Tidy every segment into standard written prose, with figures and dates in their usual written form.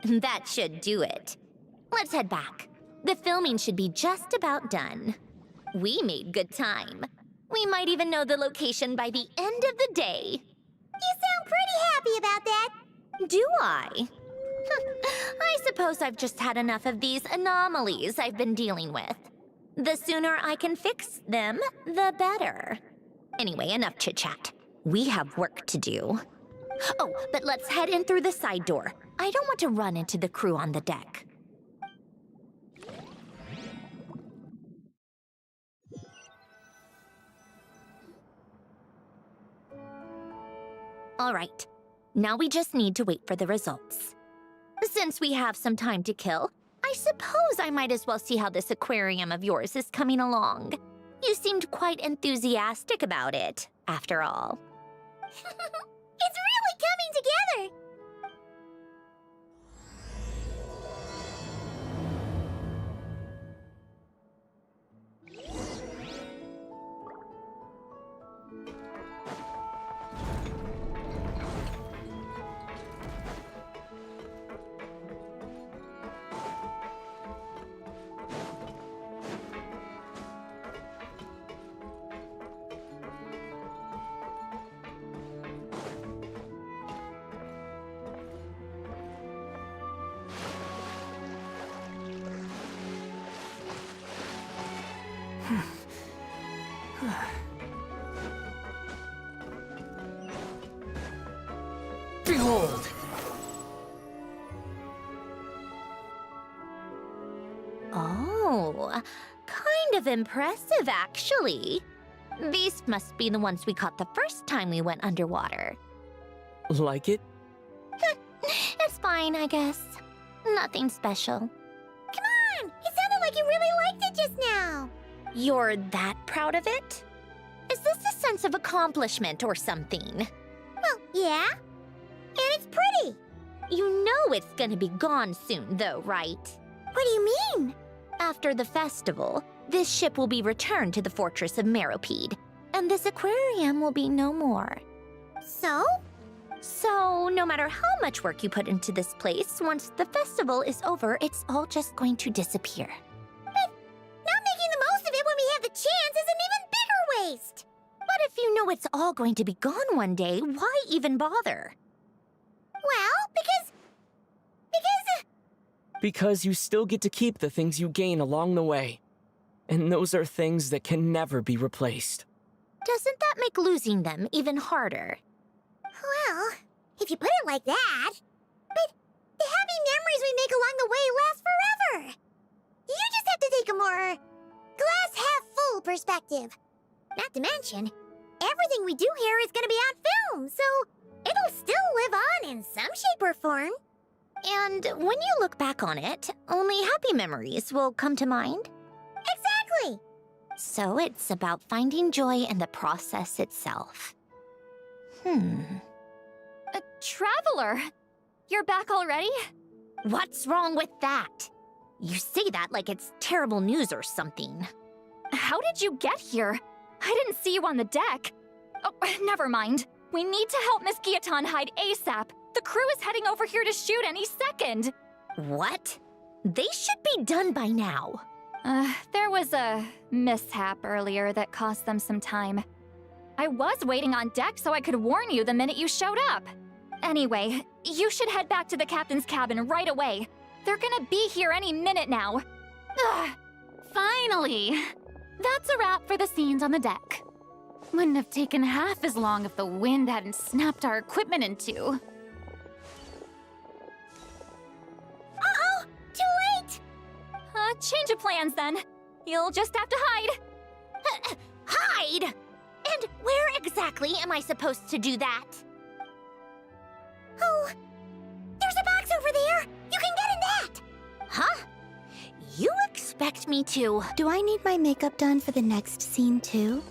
That should do it. Let's head back. The filming should be just about done. We made good time. We might even know the location by the end of the day. You sound pretty happy about that. Do I? I suppose I've just had enough of these anomalies I've been dealing with. The sooner I can fix them, the better. Anyway, enough chit-chat. We have work to do. Oh, but let's head in through the side door. I don't want to run into the crew on the deck. All right. Now we just need to wait for the results. Since we have some time to kill, I suppose I might as well see how this aquarium of yours is coming along. You seemed quite enthusiastic about it, after all. It's really coming together! Behold! Oh, kind of impressive, actually. These must be the ones we caught the first time we went underwater. Like it? It's fine, I guess. Nothing special. Come on! It sounded like you really liked it just now! You're that proud of it? Is this a sense of accomplishment or something? Well, yeah. And it's pretty! You know it's gonna be gone soon, though, right? What do you mean? After the festival, this ship will be returned to the fortress of Meropide, and this aquarium will be no more. So? So, no matter how much work you put into this place, once the festival is over, it's all just going to disappear. But not making the most of it when we have the chance is an even bigger waste! But if you know it's all going to be gone one day, why even bother? Well, because Because you still get to keep the things you gain along the way. And those are things that can never be replaced. Doesn't that make losing them even harder? well, if you put it like that. But the happy memories we make along the way last forever! You just have to take a more glass-half-full perspective. Not to mention, everything we do here is gonna be on film, so it'll still live on in some shape or form. And when you look back on it, only happy memories will come to mind? Exactly! So it's about finding joy in the process itself. Traveler! You're back already? What's wrong with that? You say that like it's terrible news or something. How did you get here? I didn't see you on the deck. Oh, never mind. We need to help Miss Guillotin hide ASAP. The crew is heading over here to shoot any second. What? They should be done by now. There was a mishap earlier that cost them some time. I was waiting on deck so I could warn you the minute you showed up. Anyway, you should head back to the captain's cabin right away. They're gonna be here any minute now. Ugh, finally! That's a wrap for the scenes on the deck. Wouldn't have taken half as long if the wind hadn't snapped our equipment in two. Uh-oh! Too late! Change of plans then. You'll just have to hide. Hide? And where exactly am I supposed to do that? Oh, there's a box over there! You can get in that! Huh? You expect me to... Do I need my makeup done for the next scene too?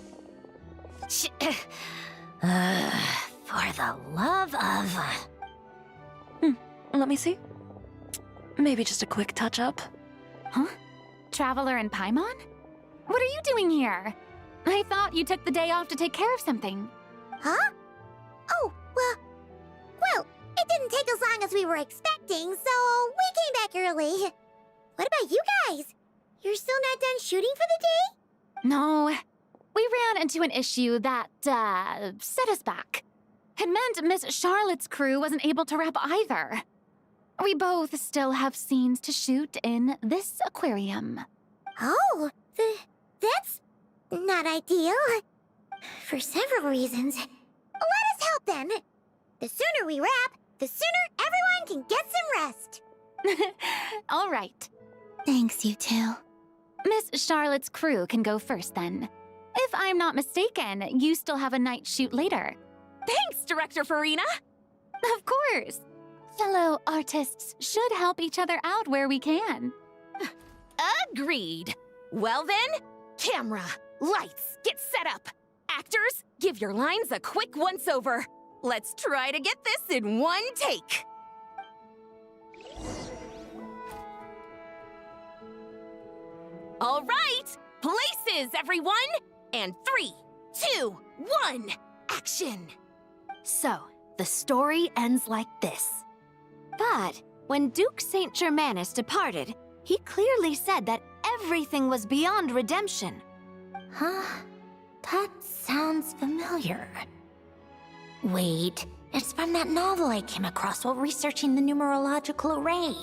For the love of... Let me see. Maybe just a quick touch-up. Huh? Traveler and Paimon? What are you doing here? I thought you took the day off to take care of something. Huh? Oh, well, it didn't take as long as as we were expecting, so we came back early. What about you guys? You're still not done shooting for the day? No, we ran into an issue that, set us back. It meant Miss Charlotte's crew wasn't able to wrap either. We both still have scenes to shoot in this aquarium. Oh, that's not ideal. For several reasons. Let us help then. The sooner we wrap, the sooner everyone can get some rest. All right. Thanks, you two. Miss Charlotte's crew can go first then. If I'm not mistaken, you still have a night shoot later. Thanks, Director Farina! Of course. Fellow artists should help each other out where we can. Agreed. Well then, camera, lights, get set up. Actors, give your lines a quick once-over. Let's try to get this in one take. All right, places, everyone! And 3, 2, 1, action! So, the story ends like this. But when Duke St. Germanus departed, he clearly said that everything was beyond redemption. Huh? That sounds familiar. Wait, it's from that novel I came across while researching the numerological array.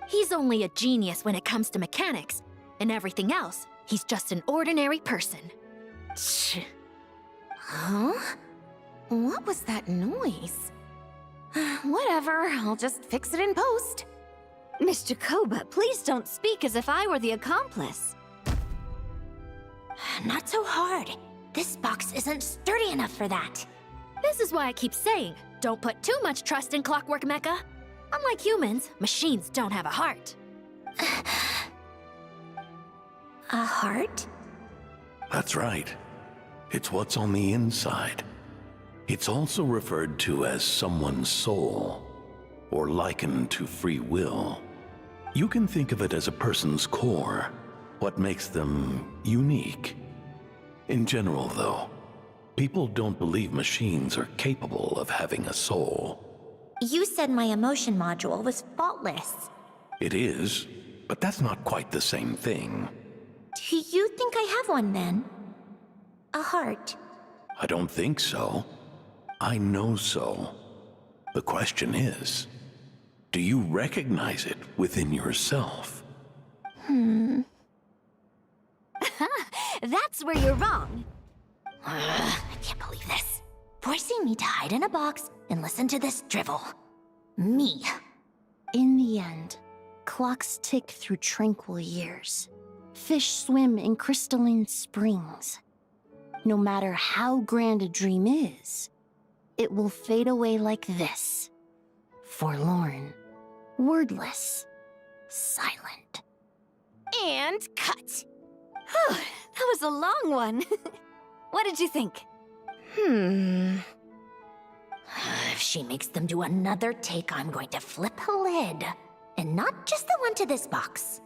He's only a genius when it comes to mechanics, and everything else, he's just an ordinary person. Huh? What was that noise? Whatever, I'll just fix it in post. Miss Jacoba, please don't speak as if I were the accomplice. Not so hard. This box isn't sturdy enough for that. This is why I keep saying, don't put too much trust in Clockwork Mecha. Unlike humans, machines don't have a heart. A heart? That's right. It's what's on the inside. It's also referred to as someone's soul, or likened to free will. You can think of it as a person's core, what makes them unique. In general, though, people don't believe machines are capable of having a soul. You said my emotion module was faultless. It is, but that's not quite the same thing. Do you think I have one then? A heart? I don't think so. I know so. The question is, do you recognize it within yourself? That's where you're wrong. I can't believe this. Forcing me to hide in a box and listen to this drivel. Me. In the end, clocks tick through tranquil years. Fish swim in crystalline springs. No matter how grand a dream is, it will fade away like this. Forlorn, wordless, silent. And cut. That was a long one. What did you think? If she makes them do another take, I'm going to flip a lid. And not just the one to this box.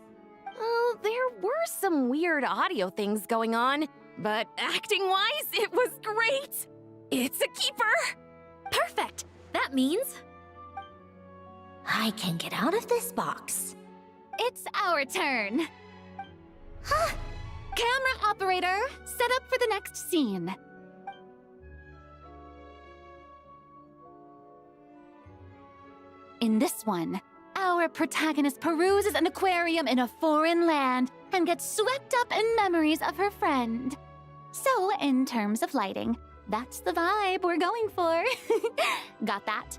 Well, there were some weird audio things going on, but acting-wise, it was great. It's a keeper. Perfect. That means I can get out of this box. It's our turn. Camera operator, set up for the next scene. In this one, our protagonist peruses an aquarium in a foreign land and gets swept up in memories of her friend. So, in terms of lighting, that's the vibe we're going for. Got that?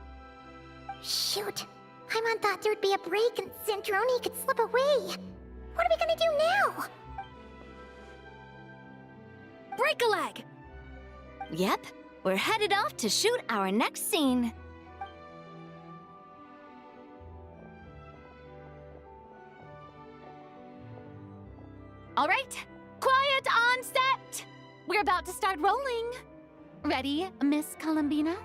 Shoot. Paimon thought there'd be a break and Centroni could slip away. What are we gonna do now? break a leg. Yep, we're headed off to shoot our next scene. All right, quiet on set. We're about to start rolling. Ready, Miss Columbina?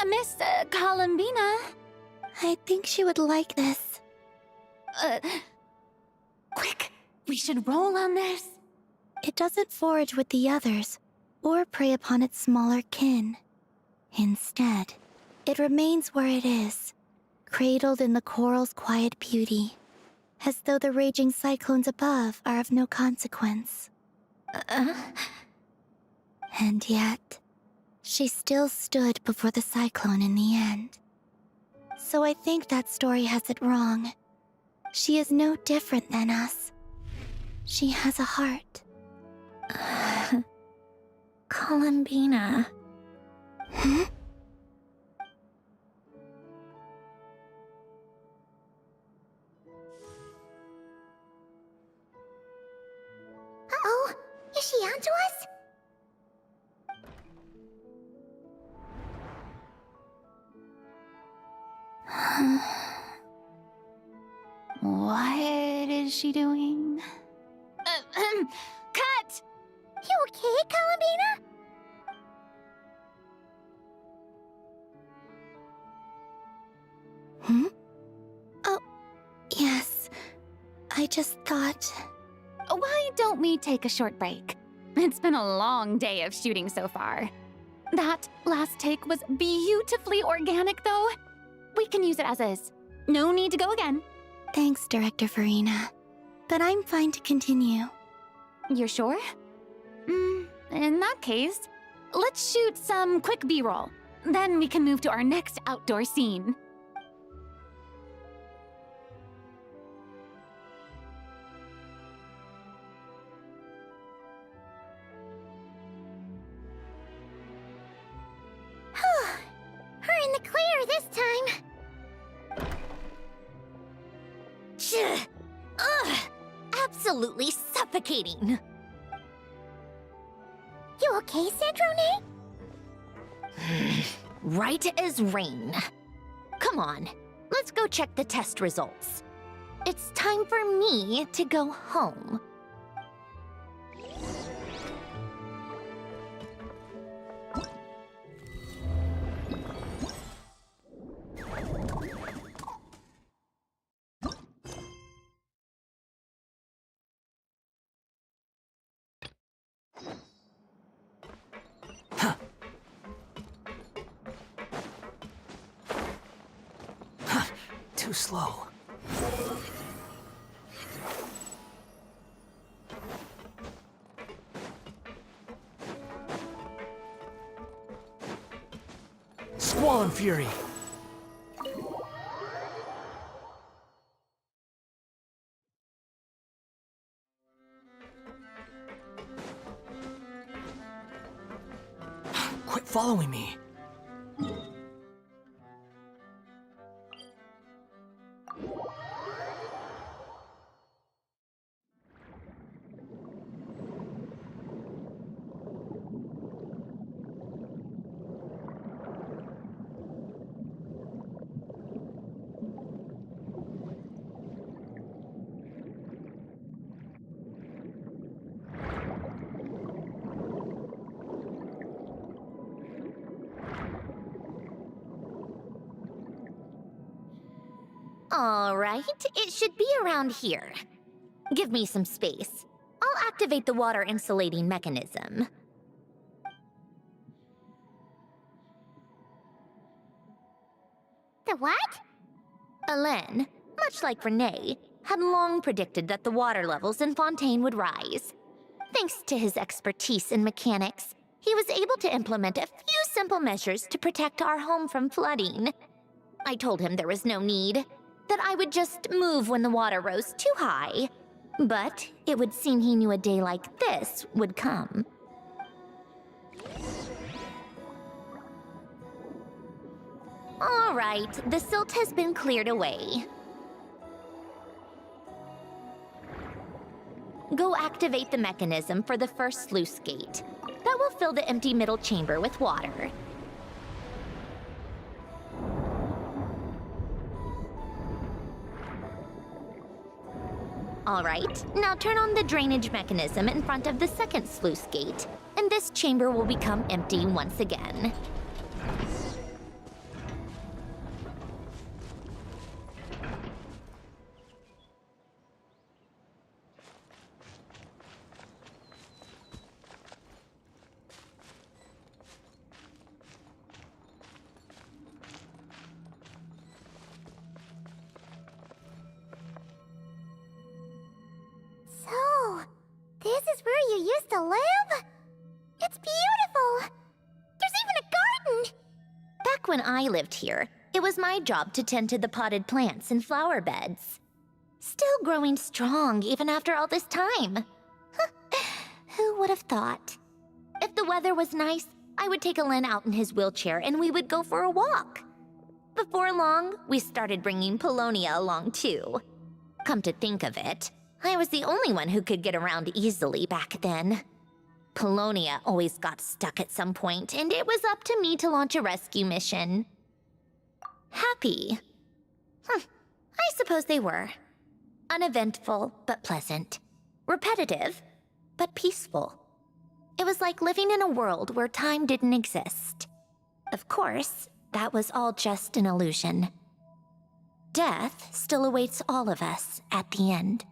Miss Columbina? I think she would like this. Quick, we should roll on this. It doesn't forage with the others, or prey upon its smaller kin. Instead, it remains where it is, cradled in the coral's quiet beauty, as though the raging cyclones above are of no consequence. And yet, she still stood before the cyclone in the end. So I think that story has it wrong. She is no different than us. She has a heart. Columbina. Hmm? Uh-oh, is she onto us? What is she doing? Cut! You okay, Columbina? Hmm? Oh, yes. I just thought... Why don't we take a short break? It's been a long day of shooting so far. That last take was beautifully organic, though. We can use it as is. No need to go again. Thanks, Director Farina. But I'm fine to continue. You're sure? In that case, let's shoot some quick B-roll. Then we can move to our next outdoor scene. We're in the clear this time. Ugh! Absolutely suffocating. You okay, Cedrone? Right as rain. Come on, let's go check the test results. It's time for me to go home. Too slow. Squall and Fury! Quit following me. All right, it should be around here. Give me some space. I'll activate the water insulating mechanism. The what? Alain, much like Renee, had long predicted that the water levels in Fontaine would rise. Thanks to his expertise in mechanics, he was able to implement a few simple measures to protect our home from flooding. I told him there was no need, that I would just move when the water rose too high. But it would seem he knew a day like this would come. All right, the silt has been cleared away. Go activate the mechanism for the first sluice gate. That will fill the empty middle chamber with water. All right, now turn on the drainage mechanism in front of the second sluice gate, and this chamber will become empty once again. This is where you used to live? It's beautiful! There's even a garden! Back when I lived here, it was my job to tend to the potted plants and flower beds. Still growing strong even after all this time. Who would have thought? If the weather was nice, I would take Alen out in his wheelchair and we would go for a walk. Before long, we started bringing Polonia along too. Come to think of it, I was the only one who could get around easily back then. Polonia always got stuck at some point, and it was up to me to launch a rescue mission. Happy? I suppose they were. Uneventful, but pleasant. Repetitive, but peaceful. It was like living in a world where time didn't exist. Of course, that was all just an illusion. Death still awaits all of us at the end.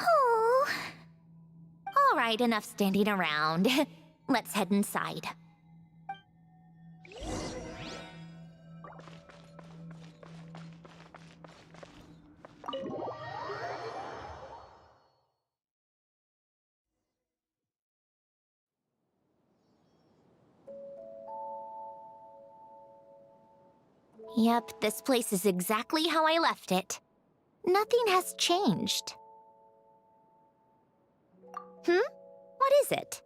Oh. All right, enough standing around. Let's head inside. Yep, this place is exactly how I left it. Nothing has changed. What is it?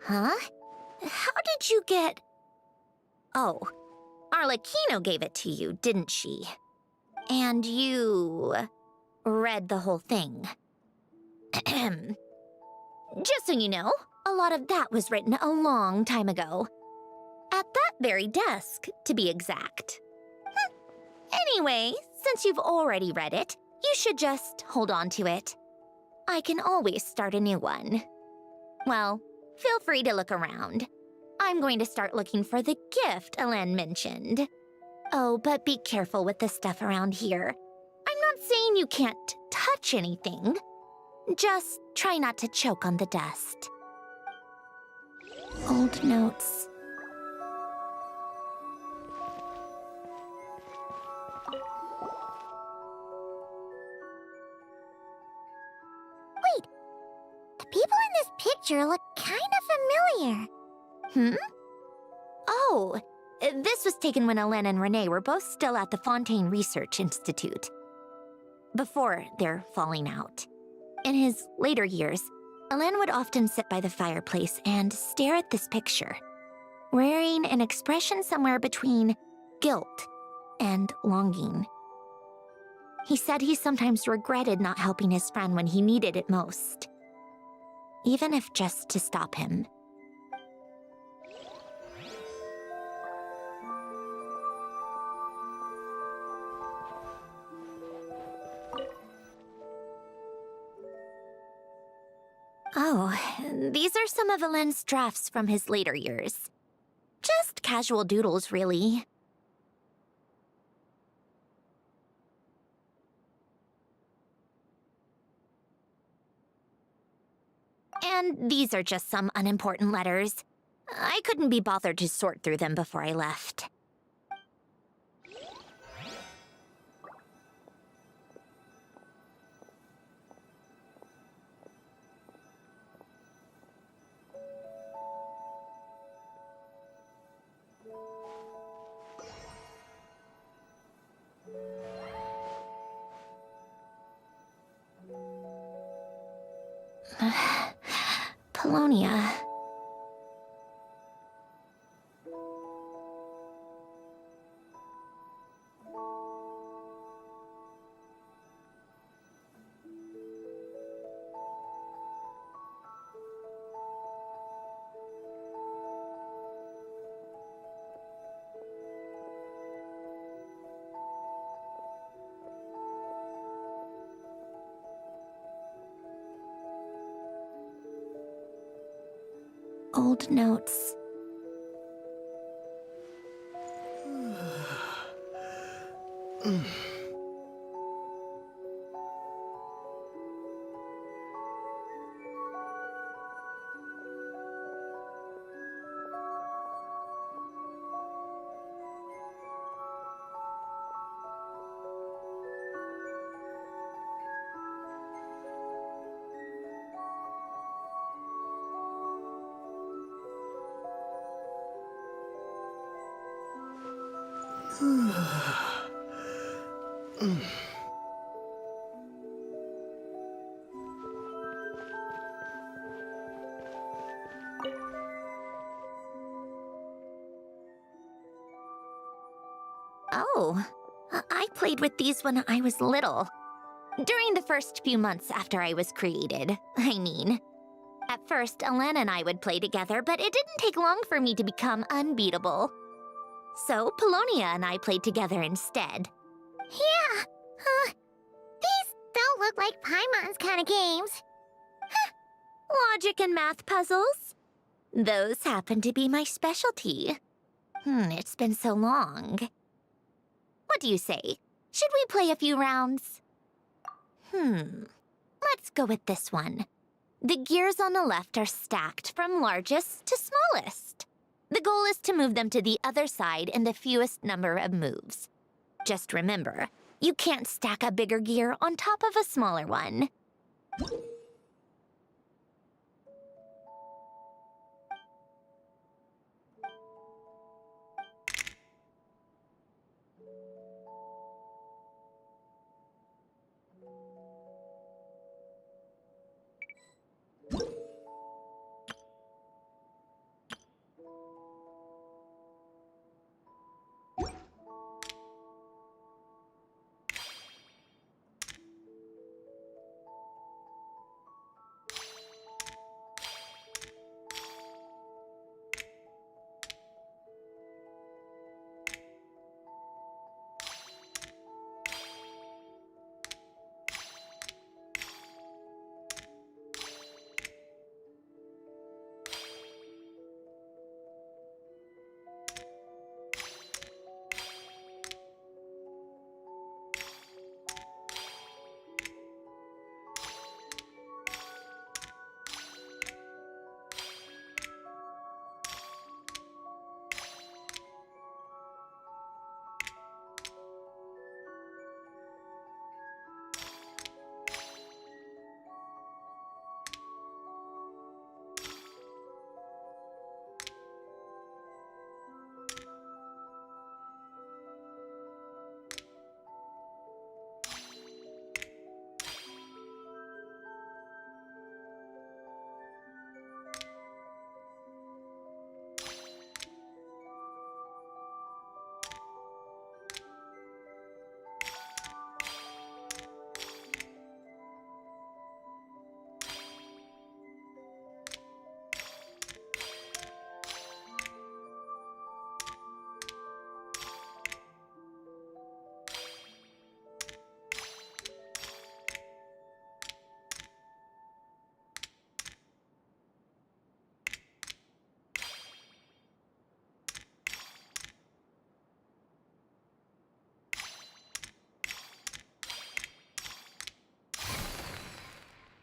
Huh? How did you get... Oh, Arlecchino gave it to you, didn't she? And you... read the whole thing. Just so you know, a lot of that was written a long time ago. At that very desk, to be exact. Anyway, since you've already read it, you should just hold on to it. I can always start a new one. Well, feel free to look around. I'm going to start looking for the gift Alen mentioned. Oh, but be careful with the stuff around here. I'm not saying you can't touch anything. Just try not to choke on the dust. Old notes. Wait, the people in this picture look kind of familiar. Oh, this was taken when Alen and Renee were both still at the Fontaine Research Institute. Before their falling out. In his later years, Alen would often sit by the fireplace and stare at this picture, wearing an expression somewhere between guilt and longing. He said he sometimes regretted not helping his friend when he needed it most, even if just to stop him. Oh, these are some of Alen's drafts from his later years. Just casual doodles, really. And these are just some unimportant letters. I couldn't be bothered to sort through them before I left. Polonia. Old notes. Oh, I played with these when I was little. During the first few months after I was created, I mean. At first, Alana and I would play together, but it didn't take long for me to become unbeatable. So, Polonia and I played together instead. Yeah, these don't look like Paimon's kind of games. Logic and math puzzles? Those happen to be my specialty. It's been so long. What do you say? Should we play a few rounds? Let's go with this one. The gears on the left are stacked from largest to smallest. The goal is to move them to the other side in the fewest number of moves. Just remember, you can't stack a bigger gear on top of a smaller one.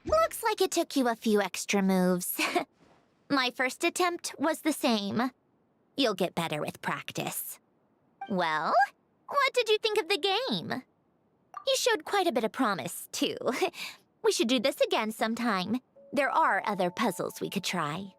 Looks like it took you a few extra moves. My first attempt was the same. You'll get better with practice. Well, what did you think of the game? You showed quite a bit of promise, too. We should do this again sometime. There are other puzzles we could try.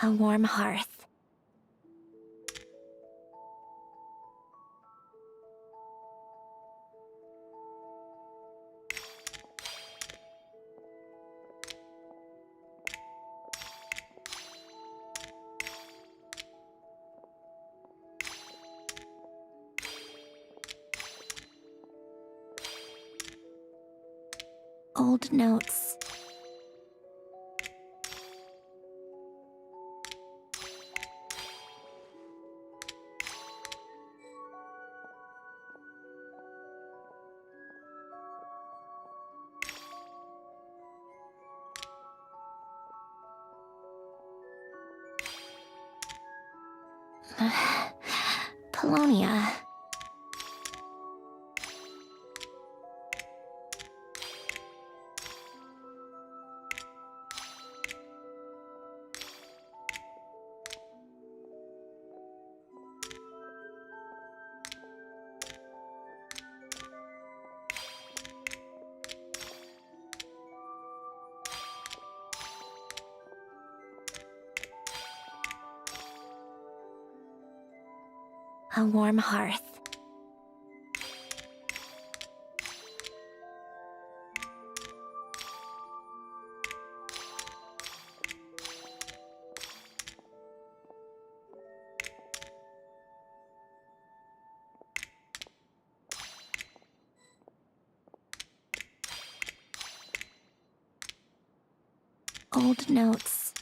A warm hearth. Old notes. Polonia. A warm hearth. Old notes.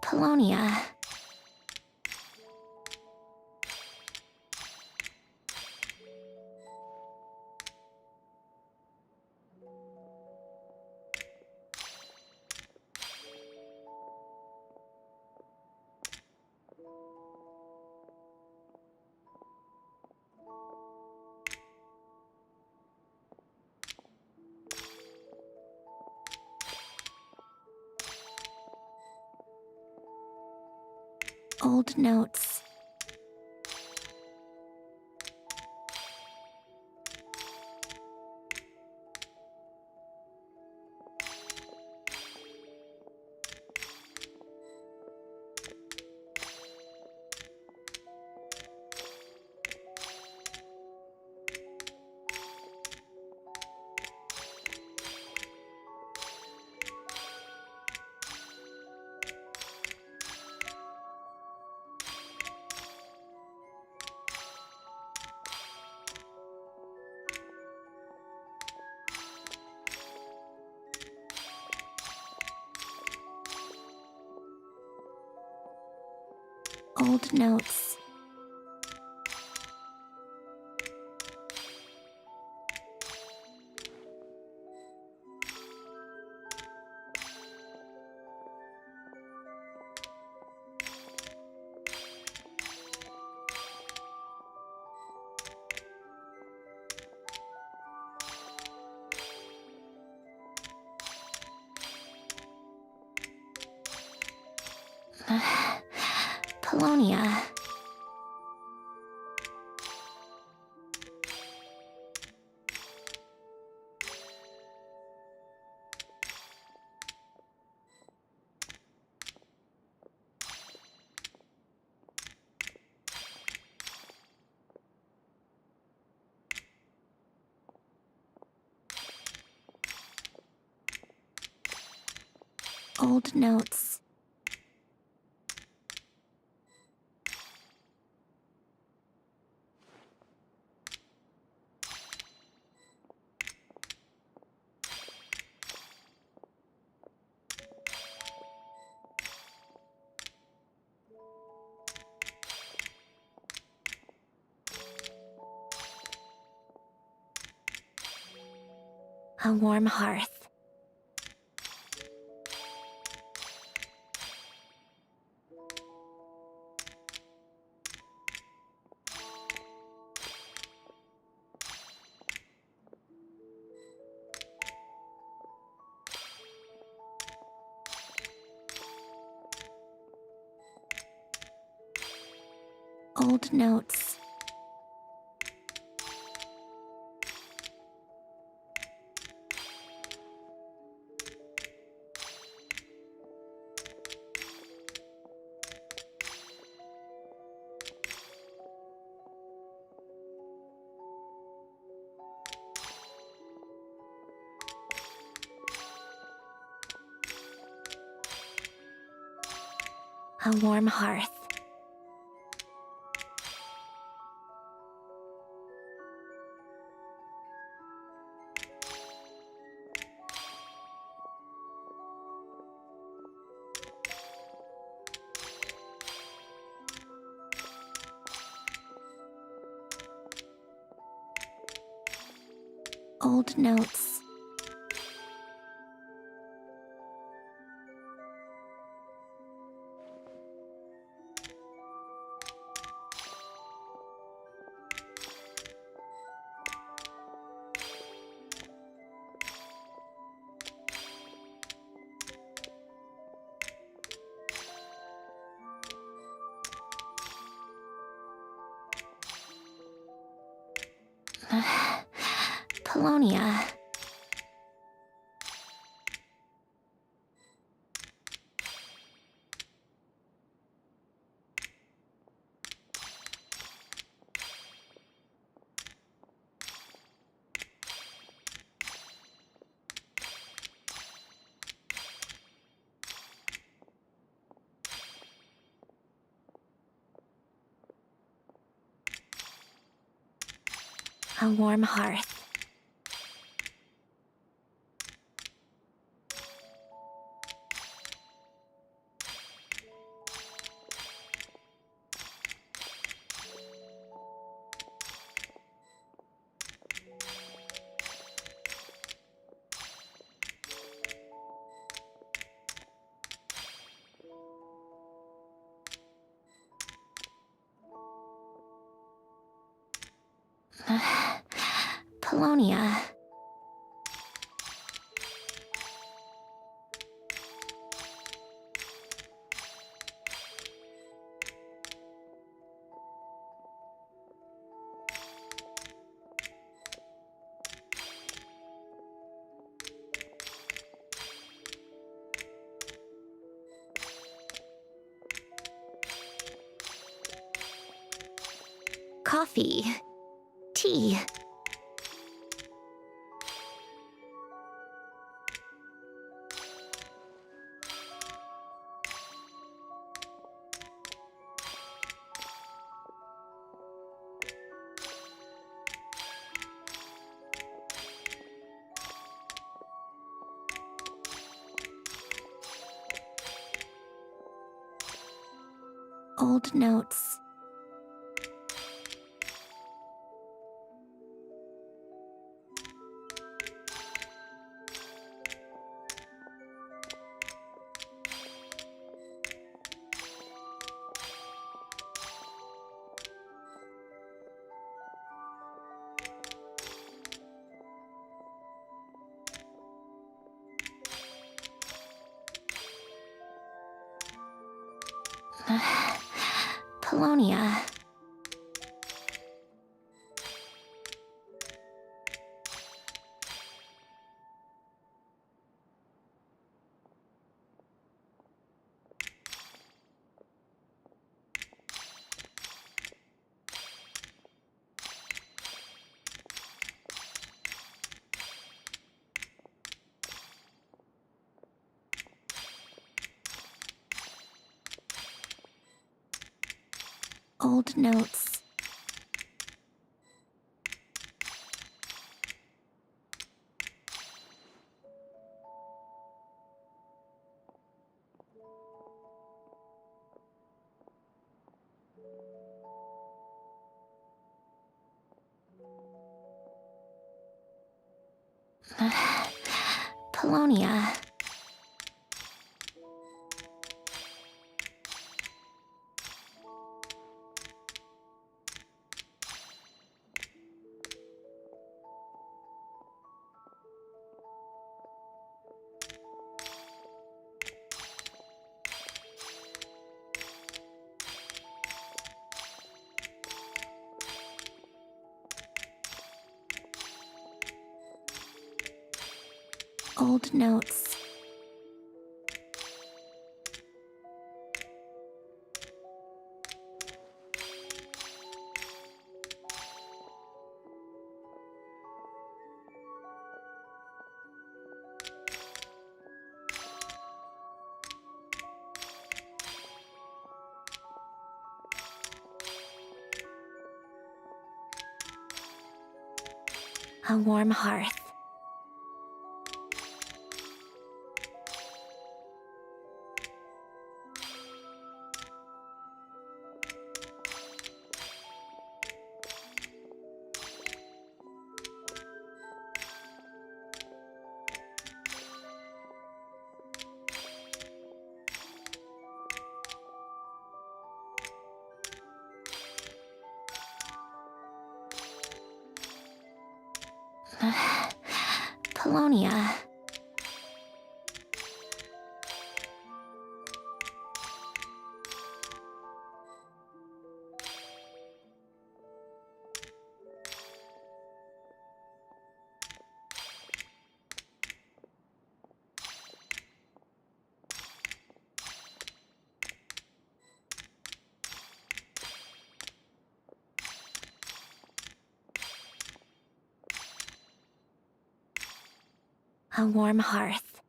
Polonia. Old notes. Old notes. Polonia. Old notes. A warm hearth. Old notes. A warm hearth. Old notes. Polonia. A warm hearth. Polonia. Coffee. Tea. Old notes. Polonia. Old notes. Polonia. Old notes. A warm hearth. Polonia. A warm hearth.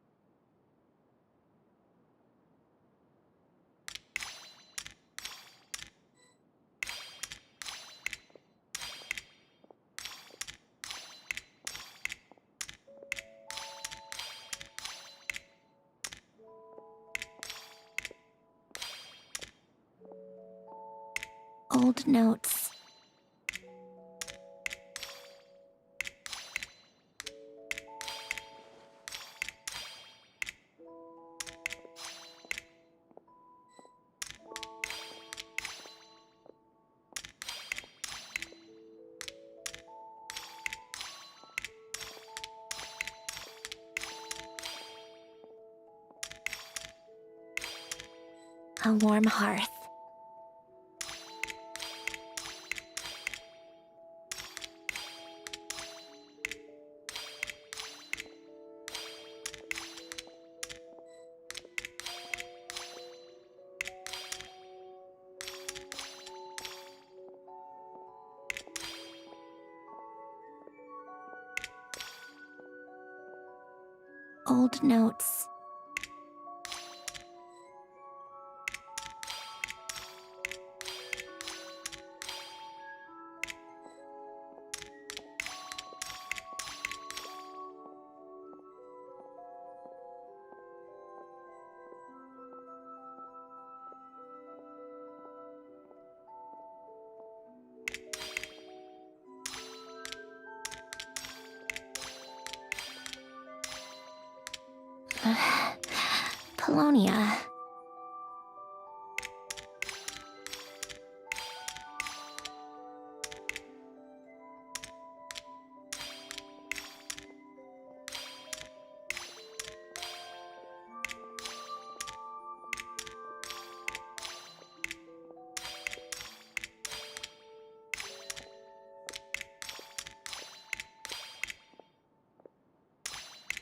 Old notes. A warm hearth. Old notes. Polonia.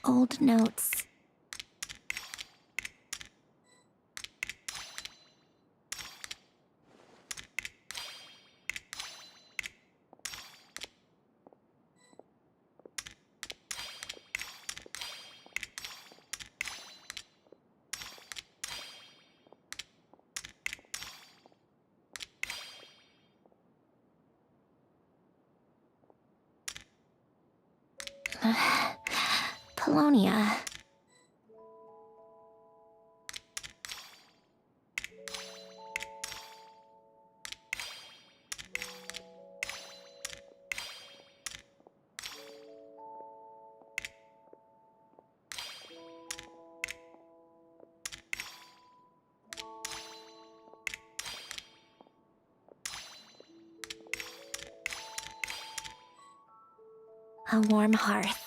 Old notes. Polonia. A warm hearth.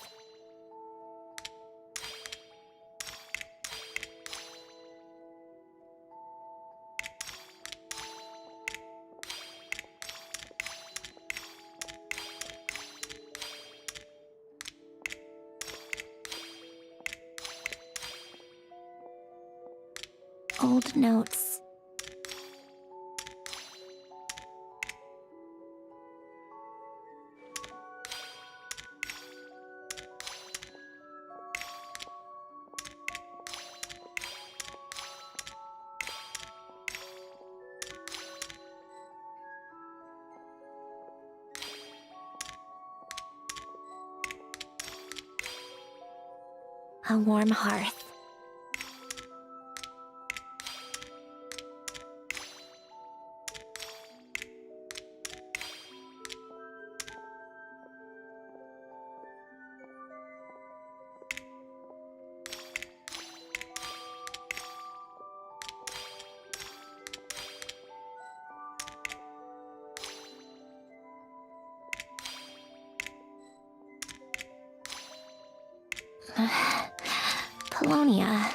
Old notes. A warm hearth. Polonia.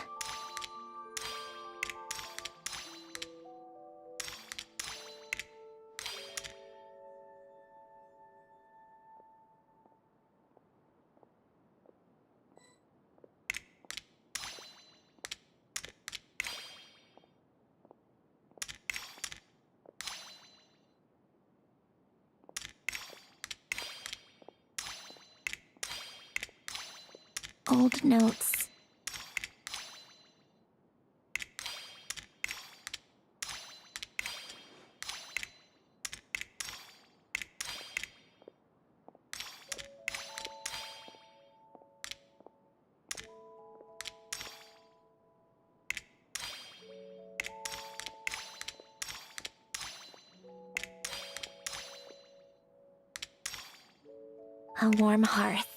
Old notes. A warm hearth.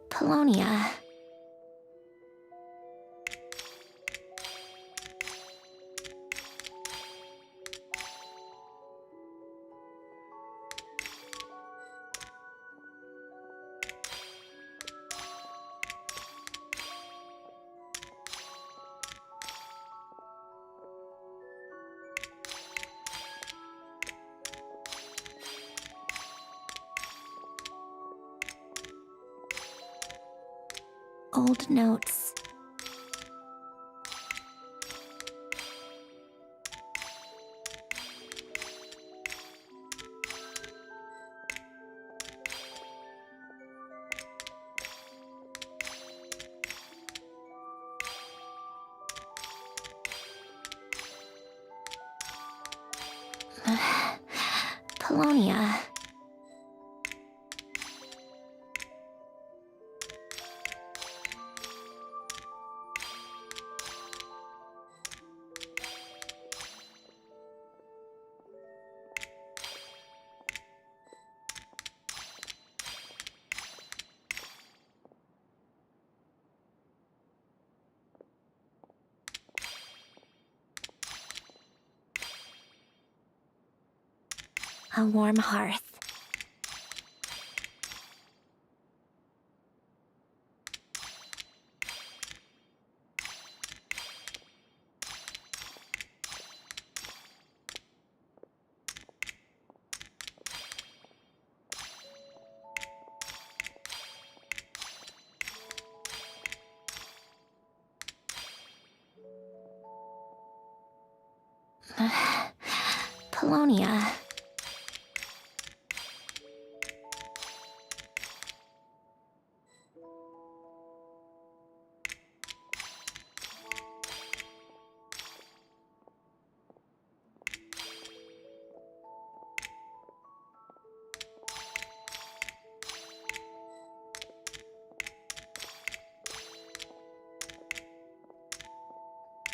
Polonia. Old notes. Polonia. A warm hearth. Polonia.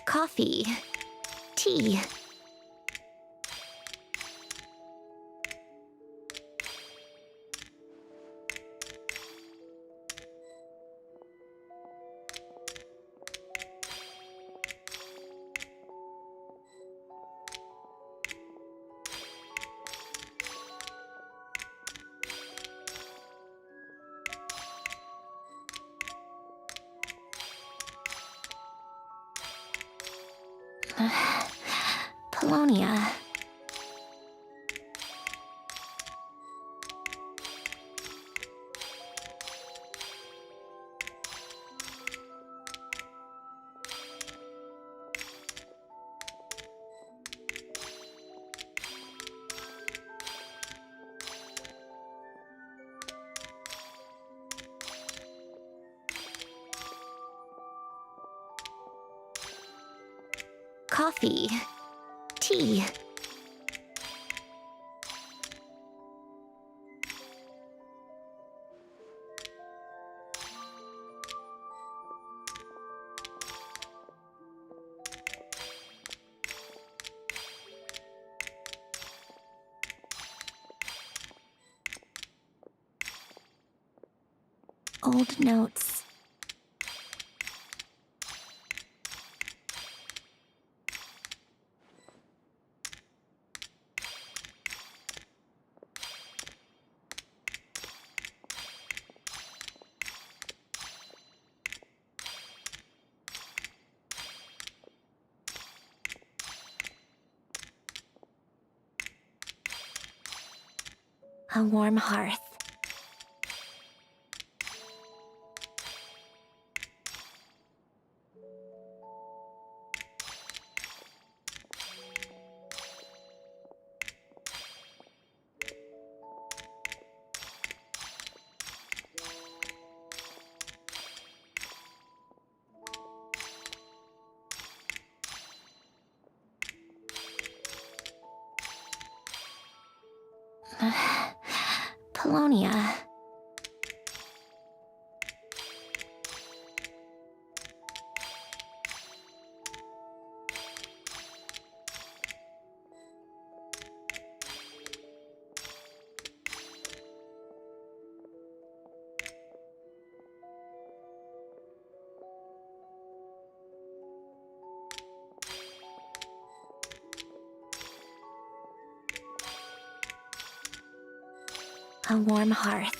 Coffee. Tea. Polonia. Coffee. Tea. Old notes. A warm hearth. Polonia. A warm hearth.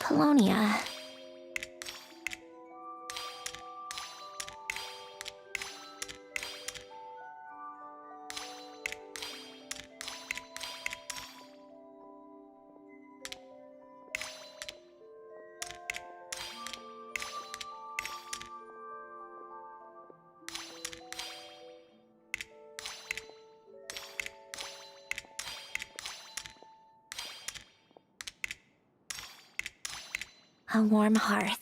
Polonia. A warm hearth.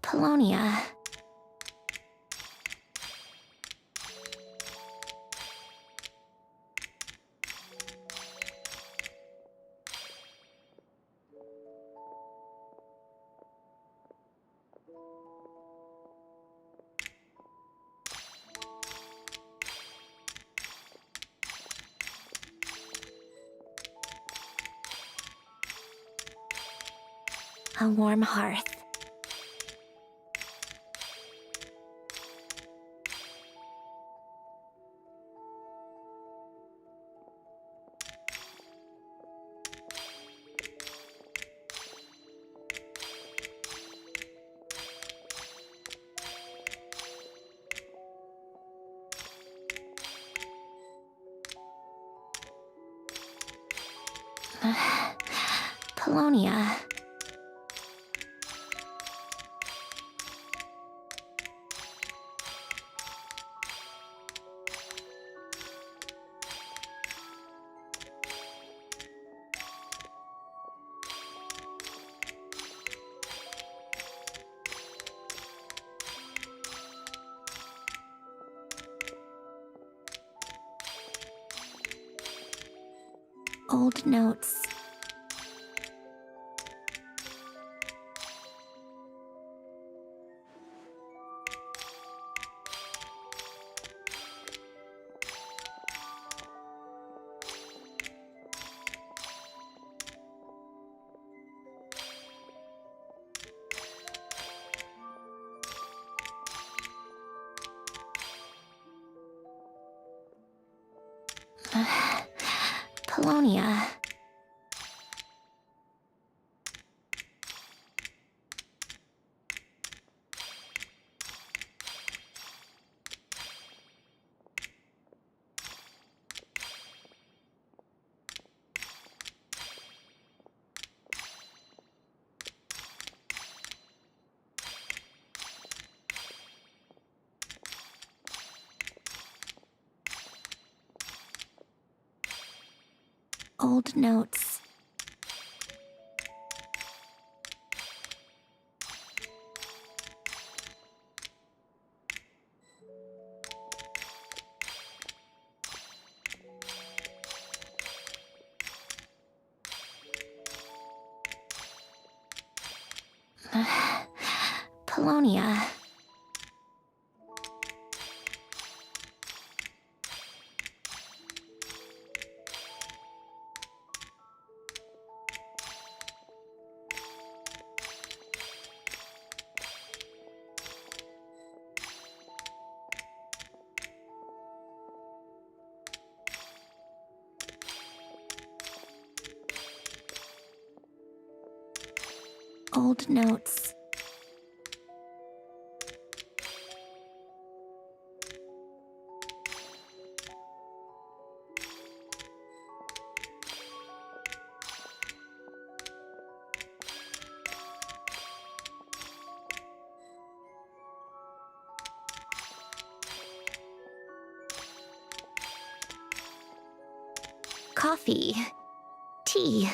Polonia. A warm hearth. Polonia. Old notes. Polonia. Old notes. Polonia. Old notes. Coffee. Tea.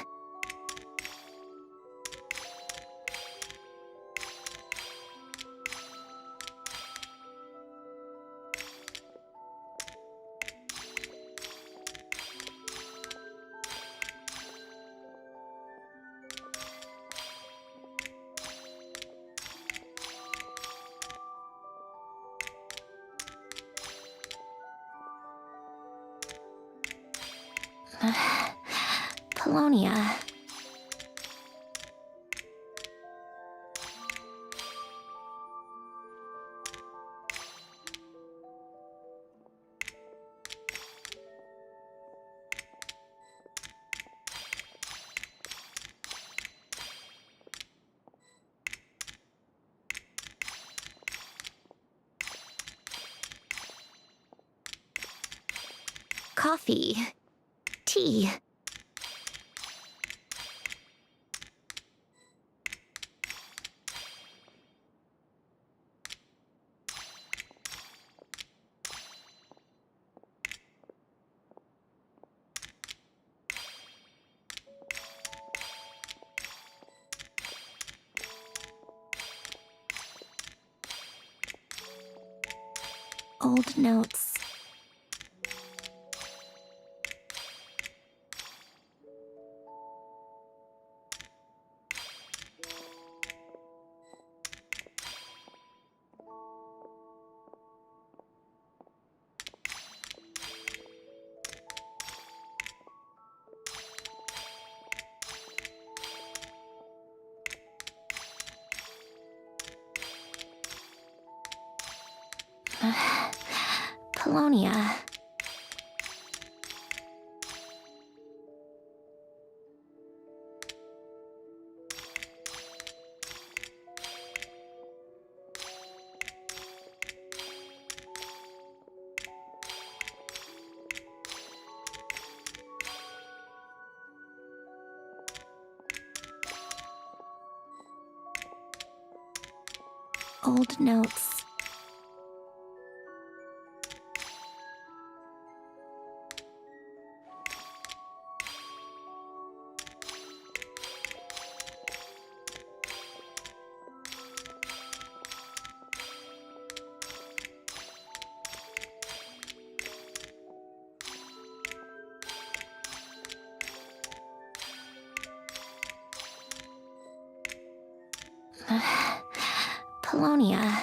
Polonia. Coffee. Tea. Old notes. Polonia. Old notes. Polonia.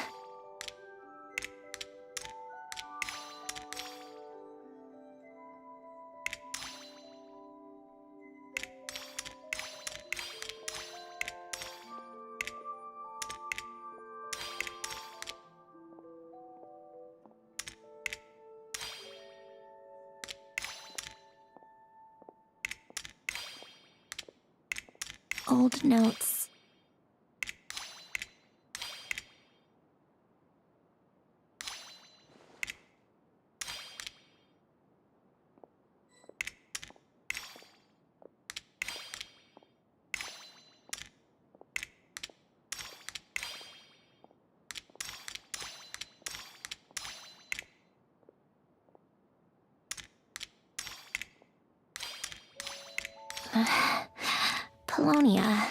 Old notes. Polonia.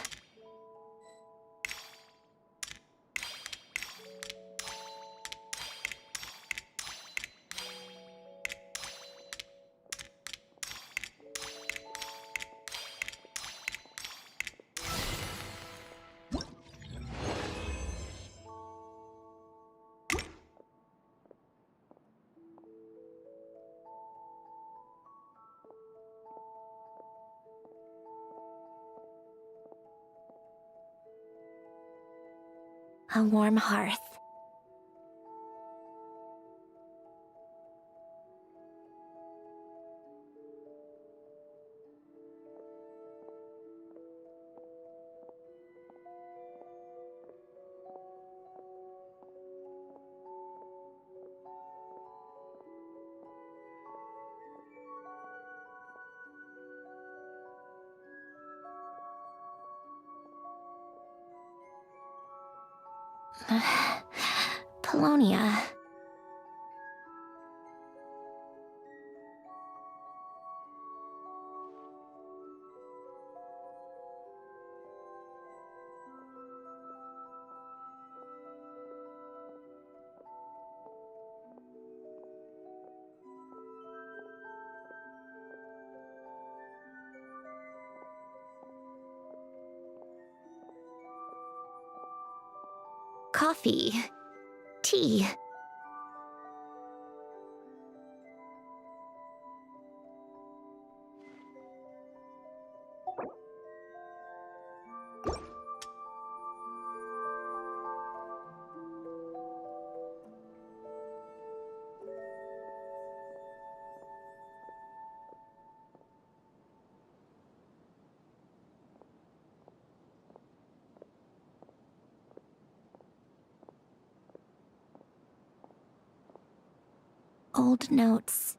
A warm hearth. Polonia. Coffee. Tea. Old notes.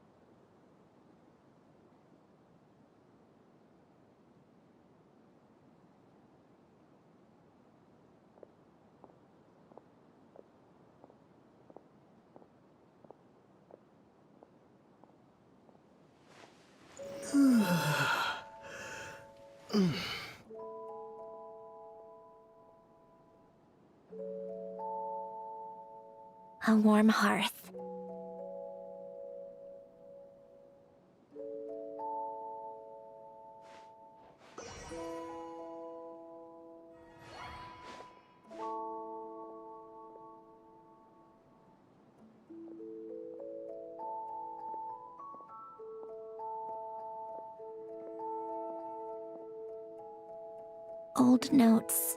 A warm hearth. Old notes.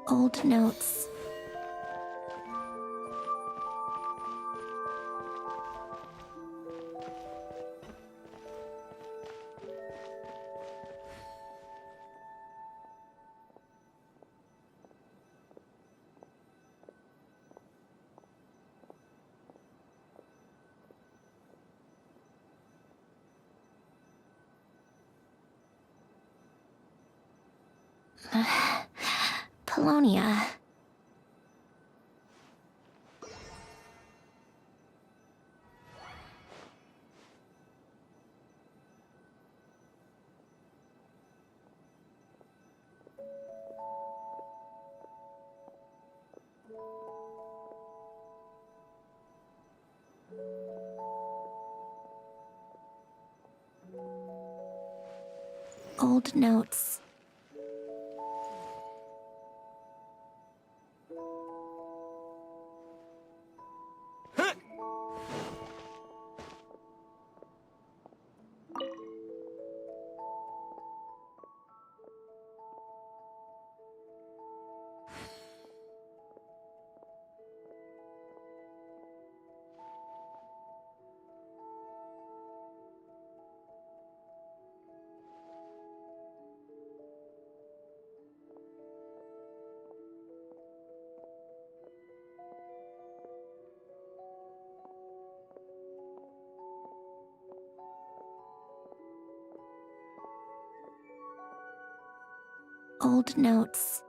Old notes. Polonia. Old notes. Old notes.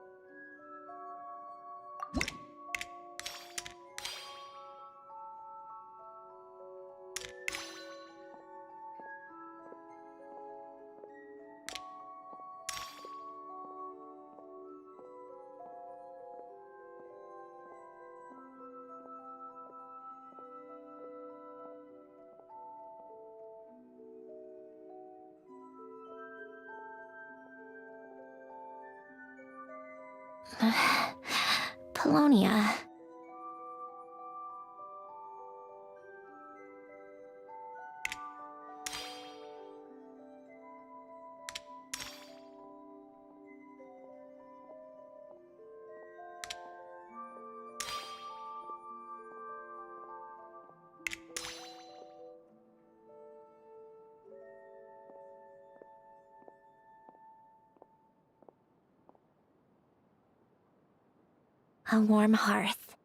Polonia. A warm hearth.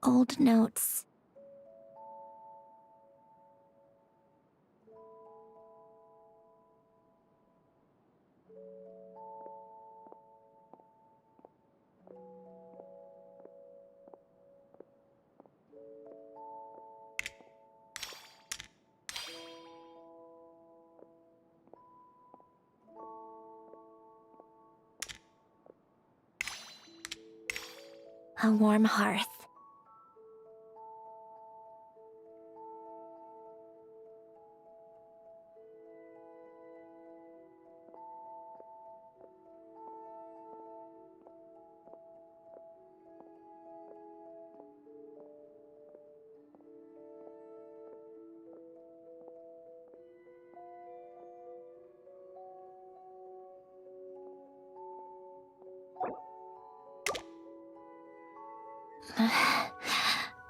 Old notes. A warm hearth.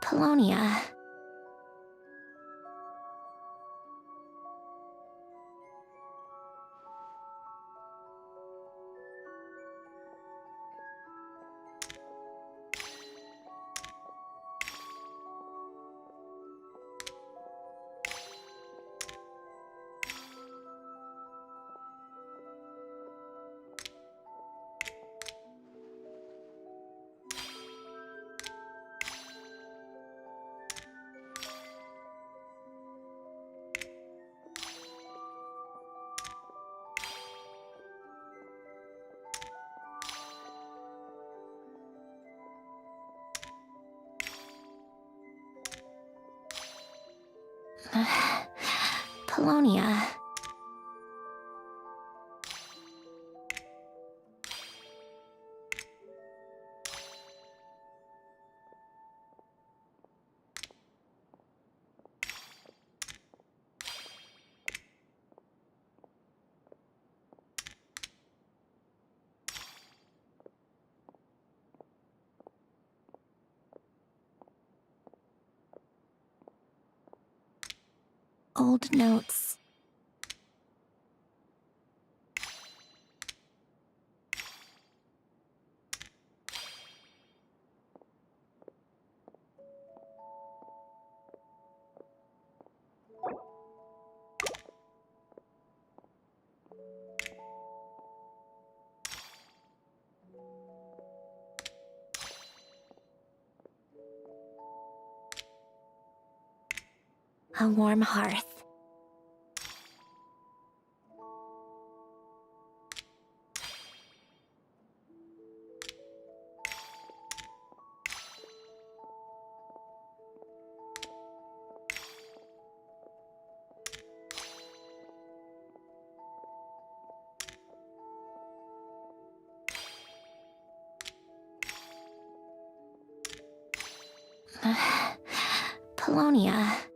Polonia. Polonia. Old notes. A warm hearth. Polonia.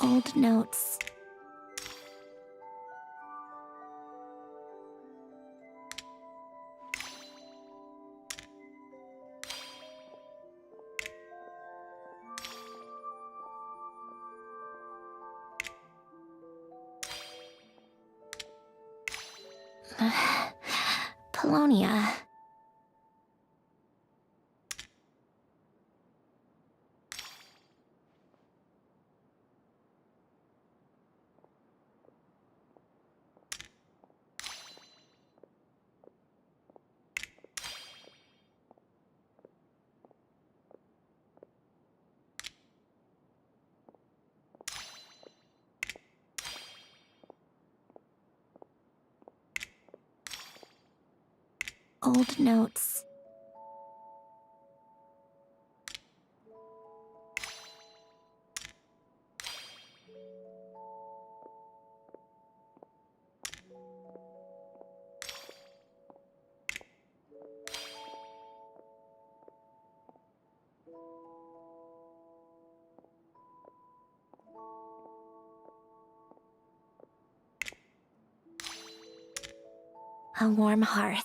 Old notes. Polonia. Old notes. A warm hearth.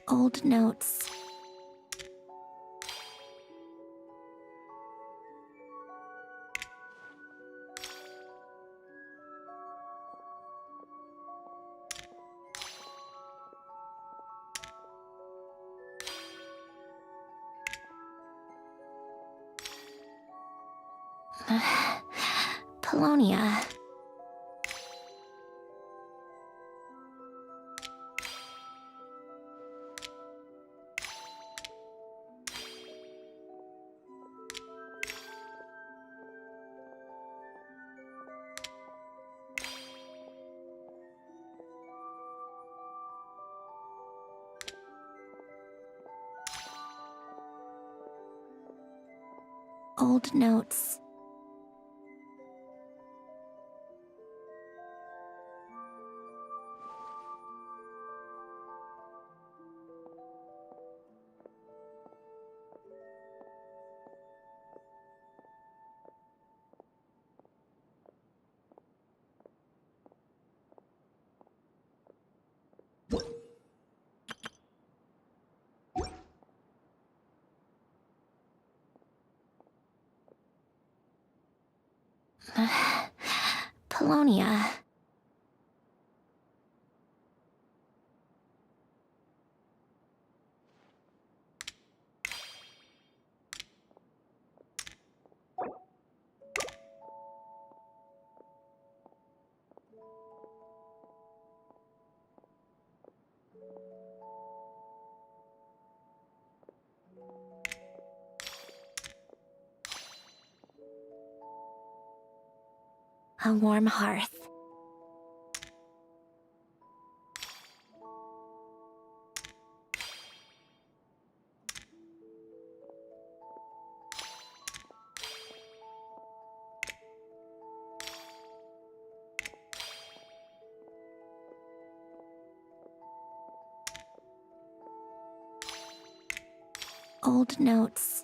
Old notes. Polonia. Old notes. Polonia. A warm hearth. Old notes.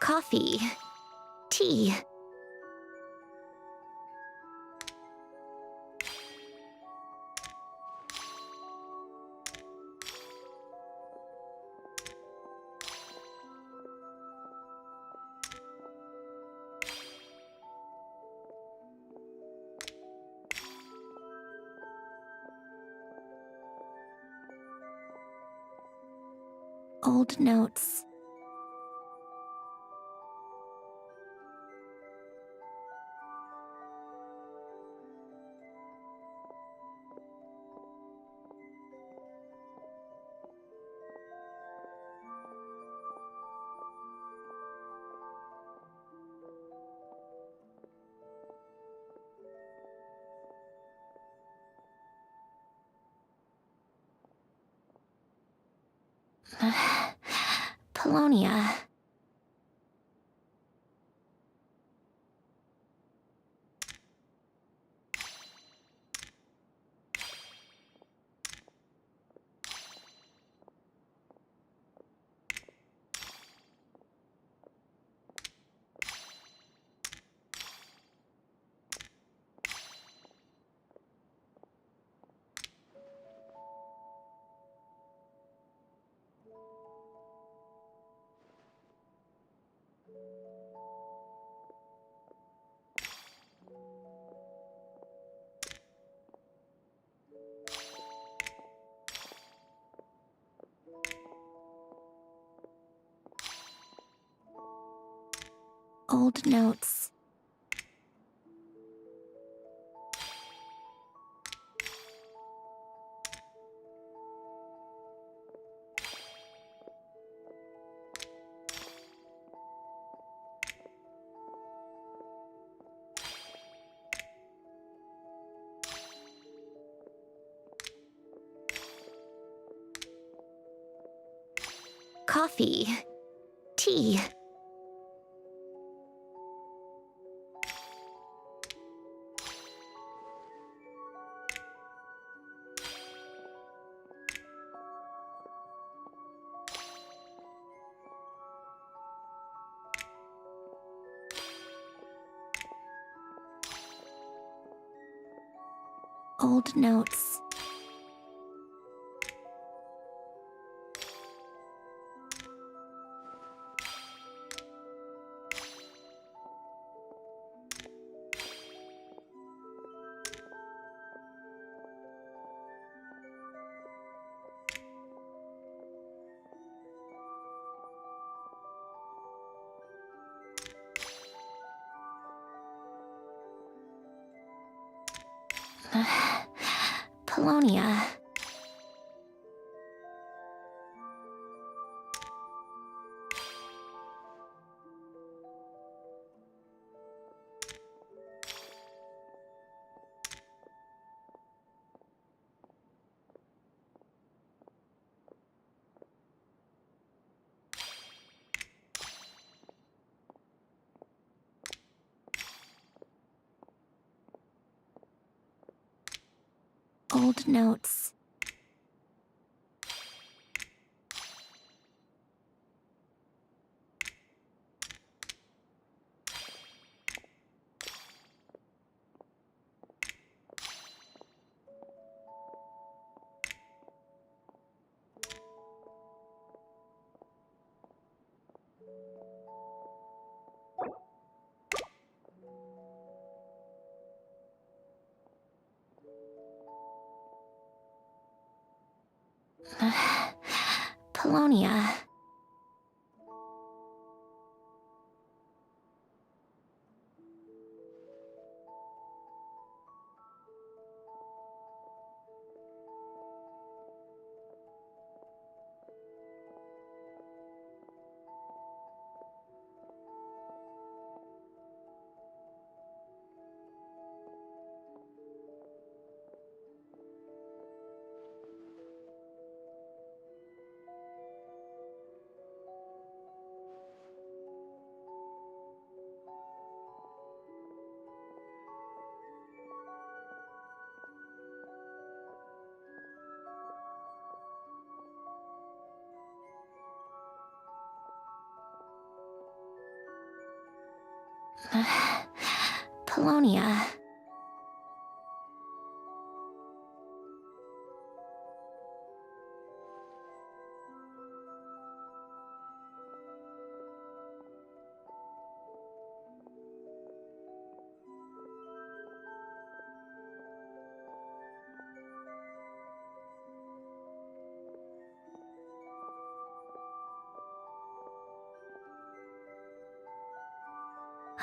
Coffee. Tea. Old notes. Polonia. Old notes. Coffee. Tea. Old notes. Polonia. Old notes. Polonia. Polonia.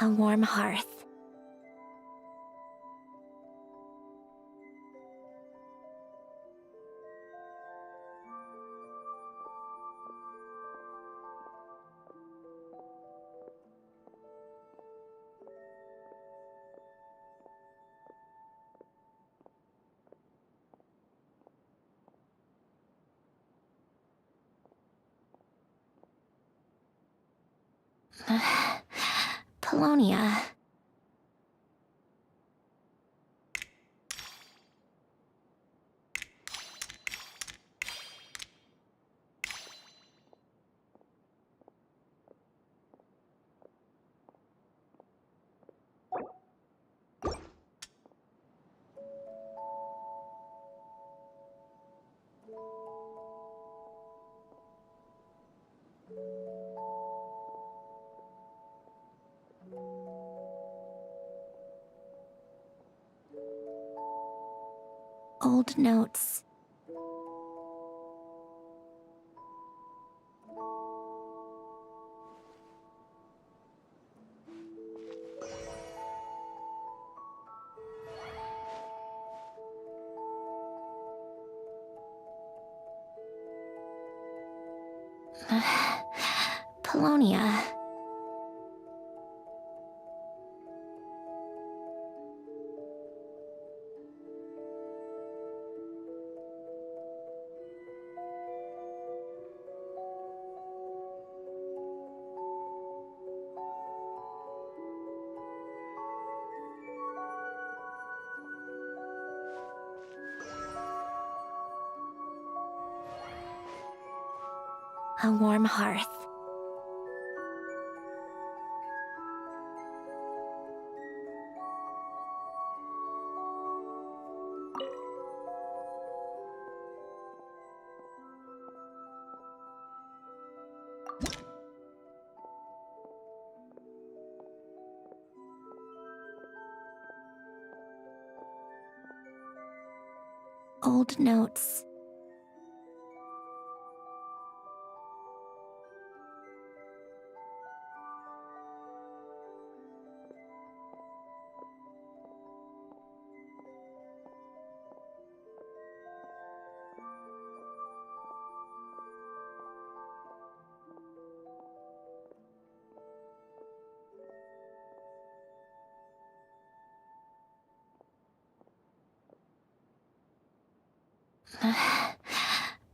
A warm hearth. Polonia. Old notes. Polonia. A warm hearth. Old notes.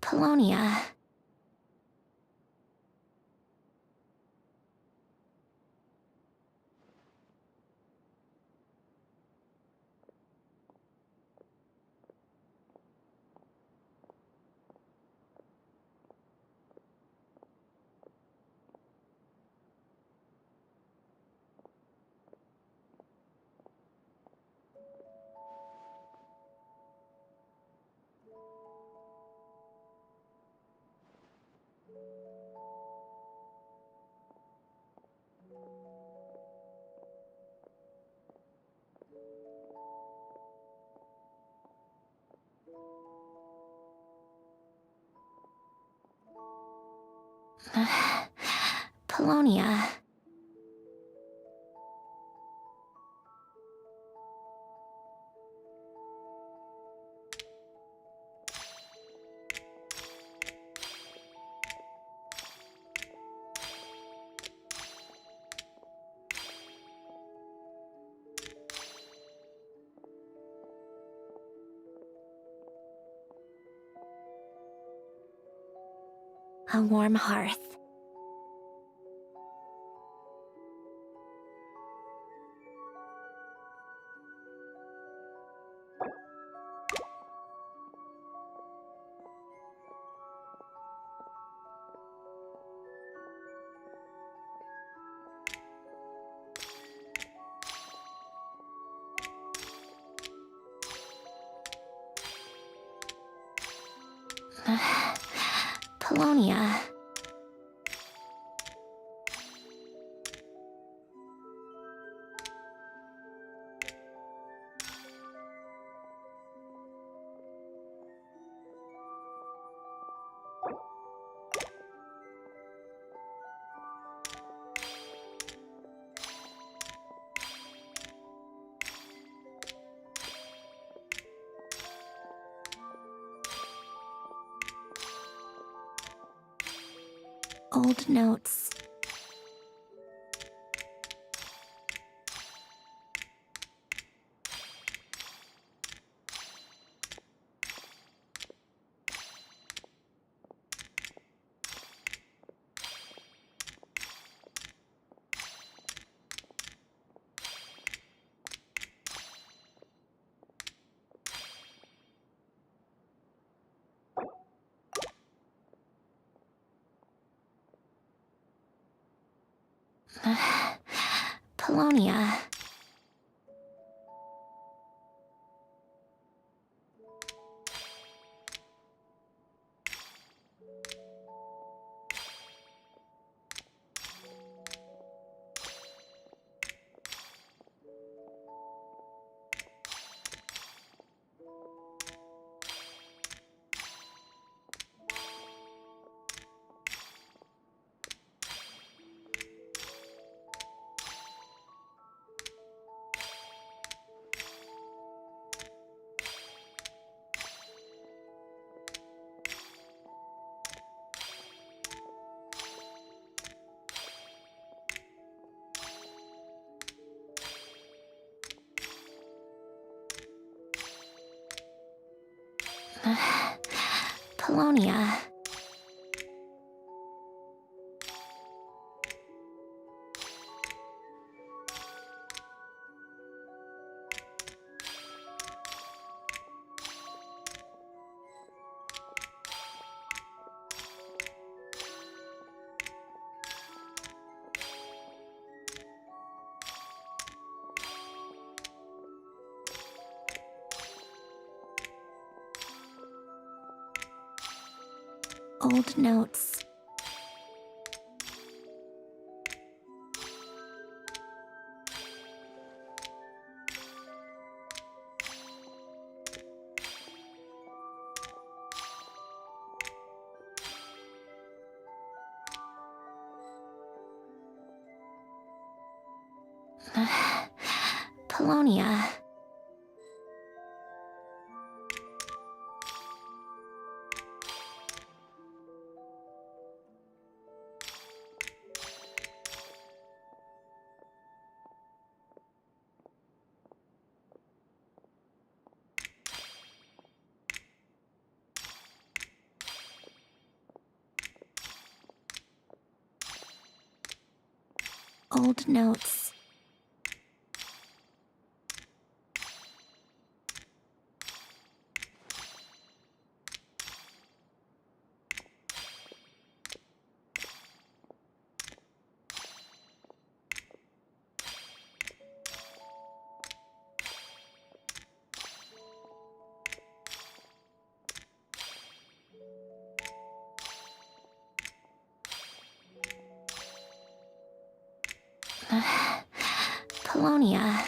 Polonia. Polonia. A warm hearth. Polonia. Old notes. Polonia. Polonia. Old notes. Polonia. Old notes. Polonia.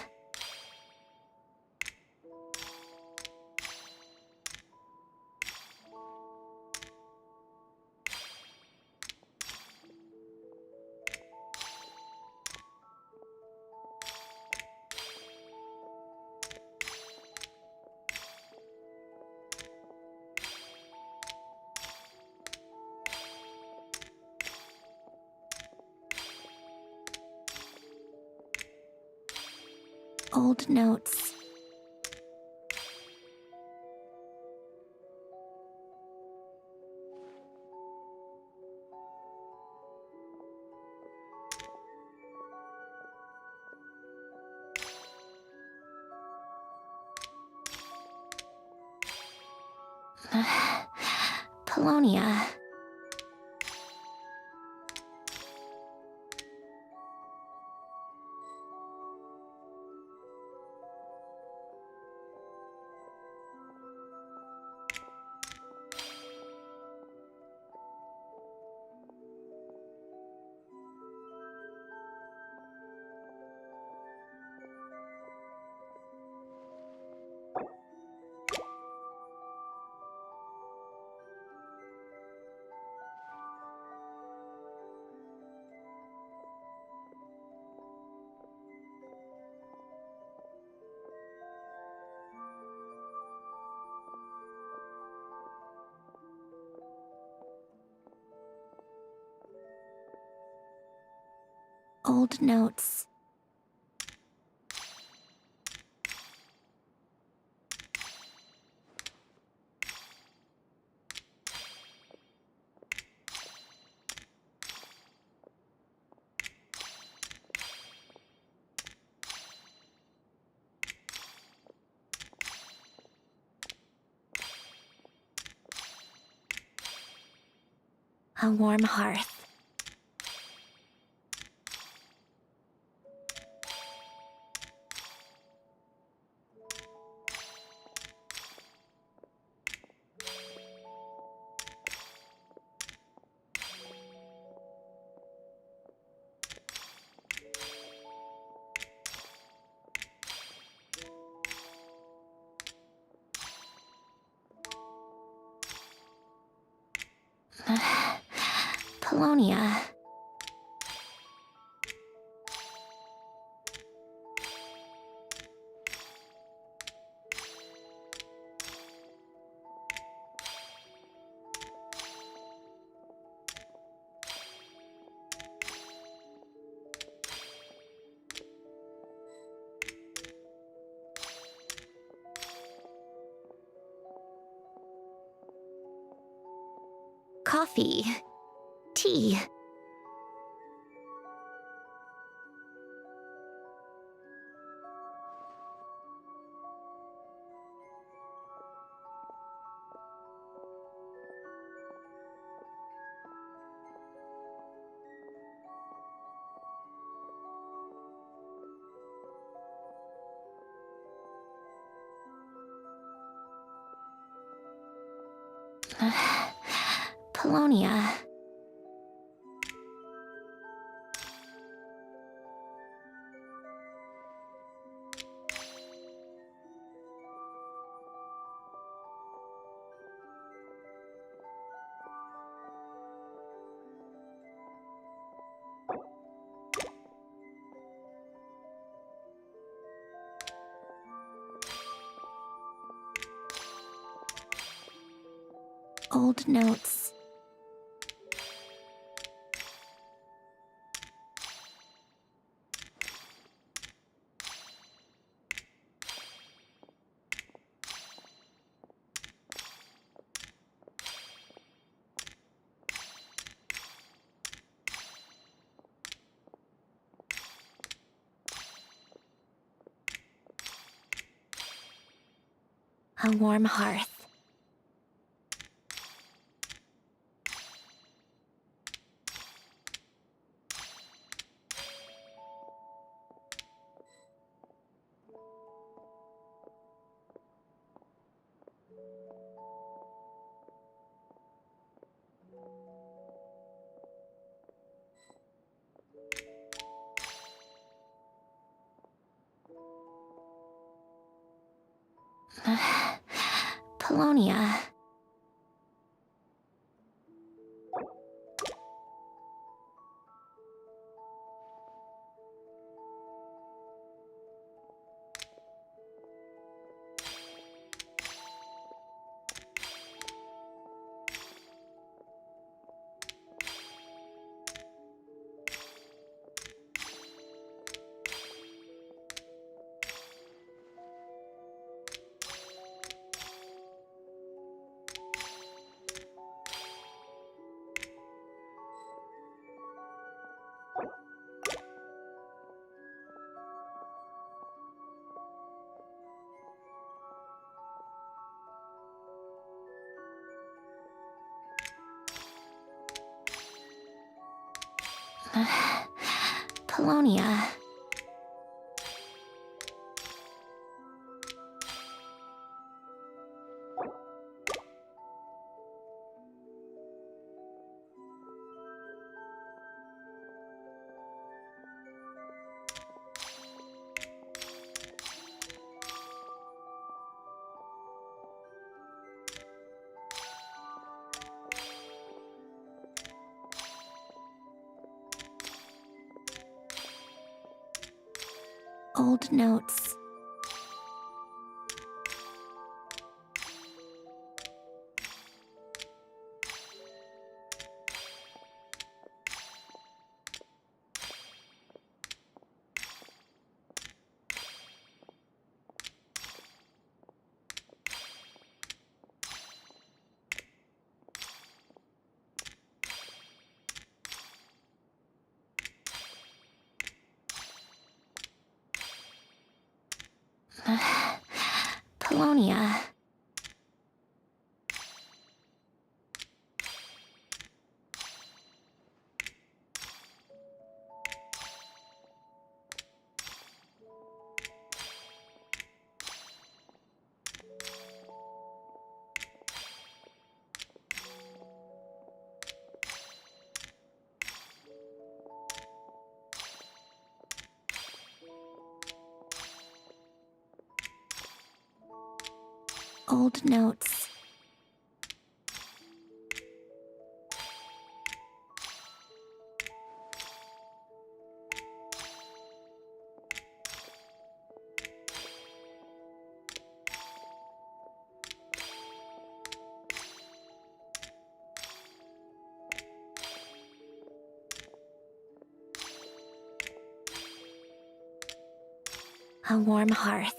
Old notes. Polonia. Old notes. A warm hearth. Polonia. Coffee. Tea. Polonia. Old notes. A warm hearth. Polonia. Polonia. Old notes. Polonia. Old notes. A warm hearth.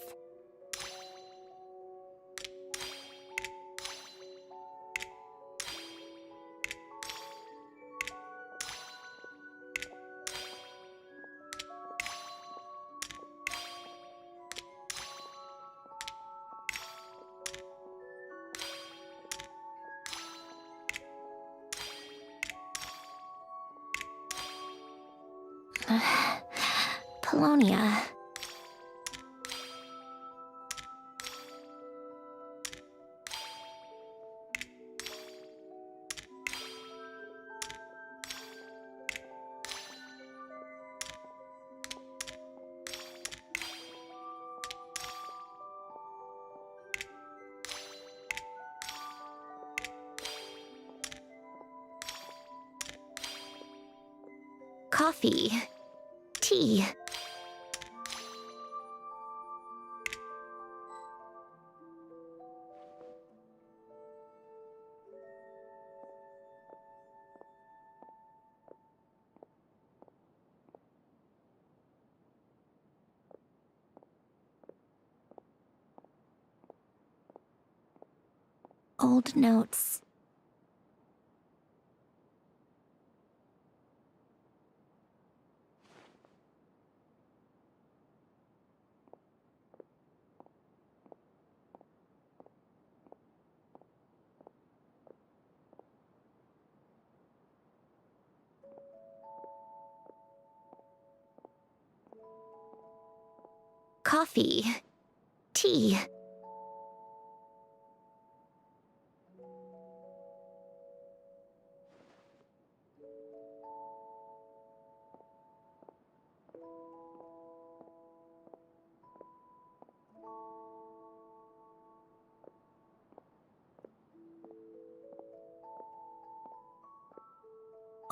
Polonia. Coffee. Tea. Old notes. Coffee. Tea.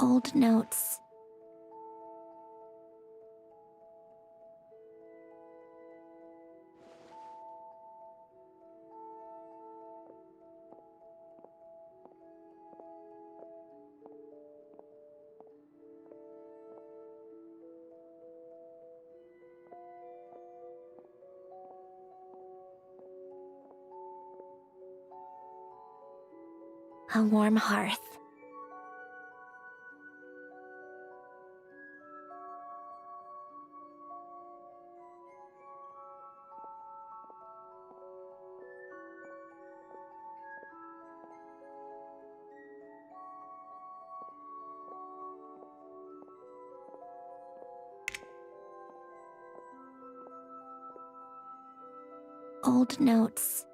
Old notes. A warm hearth. Old notes.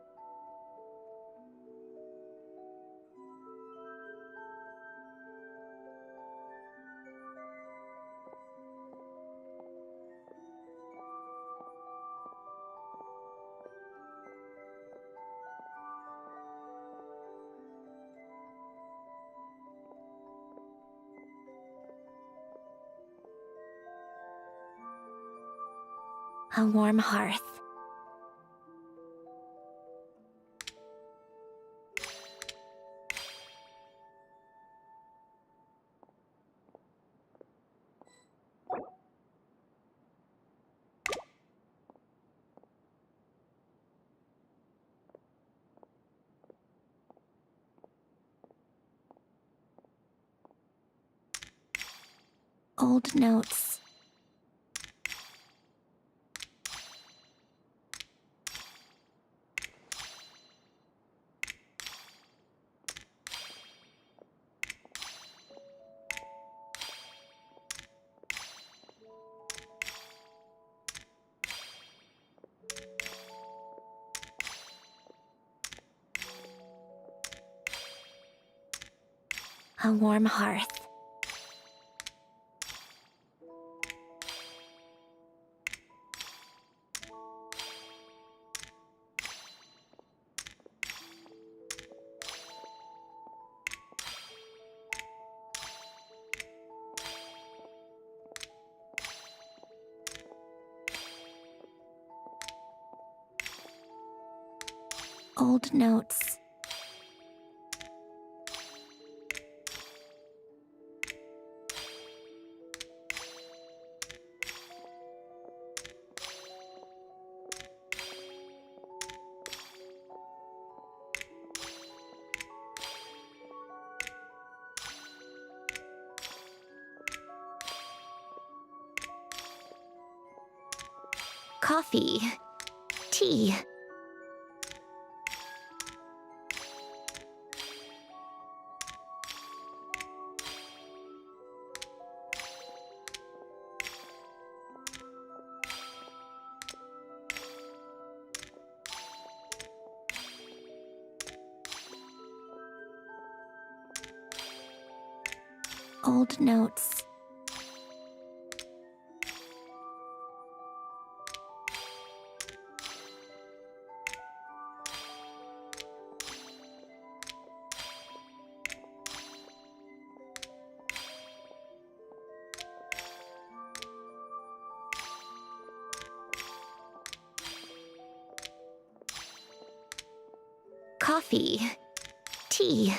A warm hearth. Old notes. A warm hearth. Old notes. Coffee. Tea. Old notes. Coffee. Tea.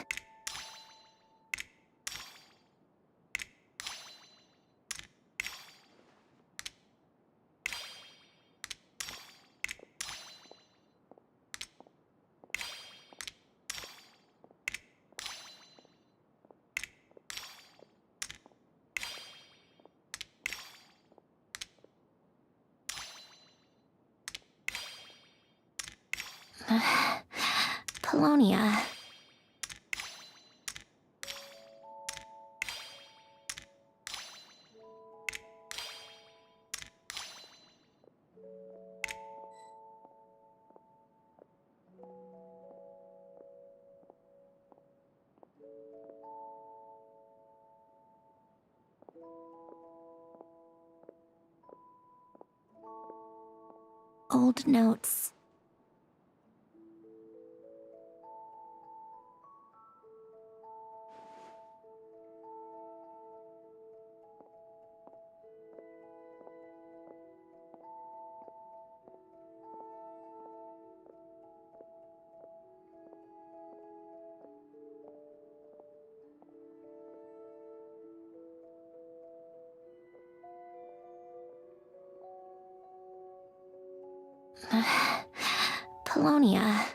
Polonia. Old notes. Polonia.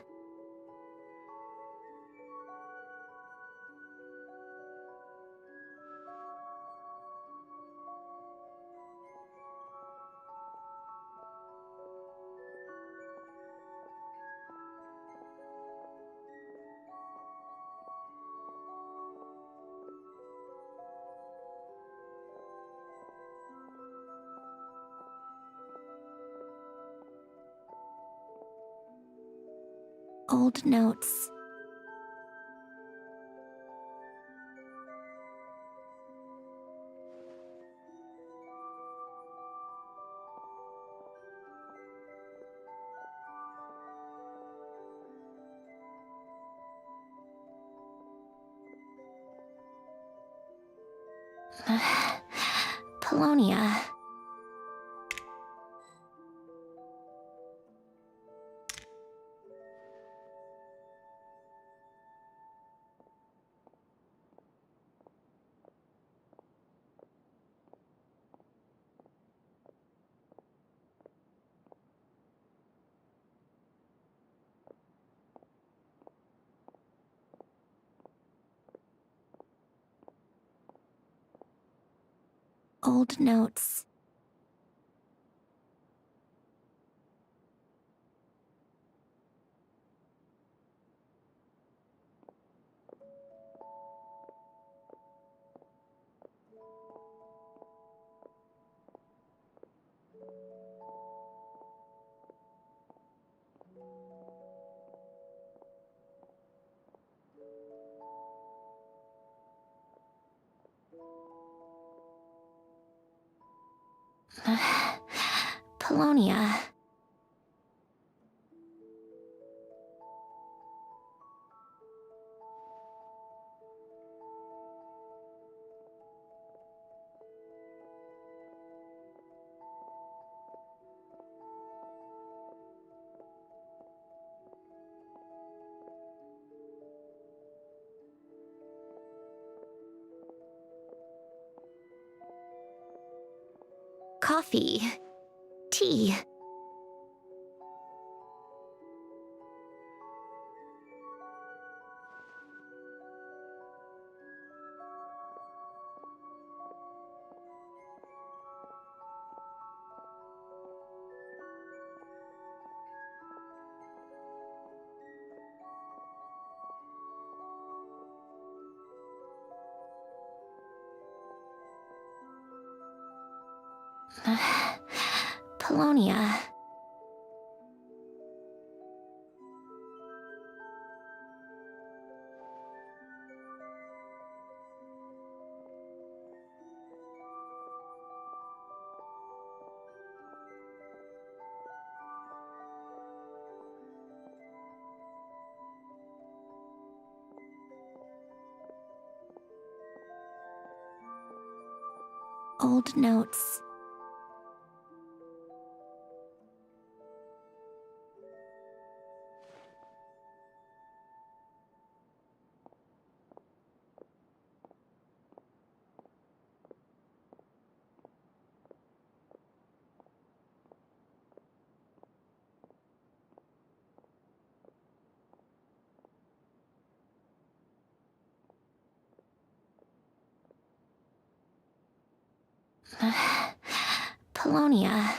Old notes. Polonia. Old notes. Polonia. Coffee. Tea. Polonia. Old notes. Polonia.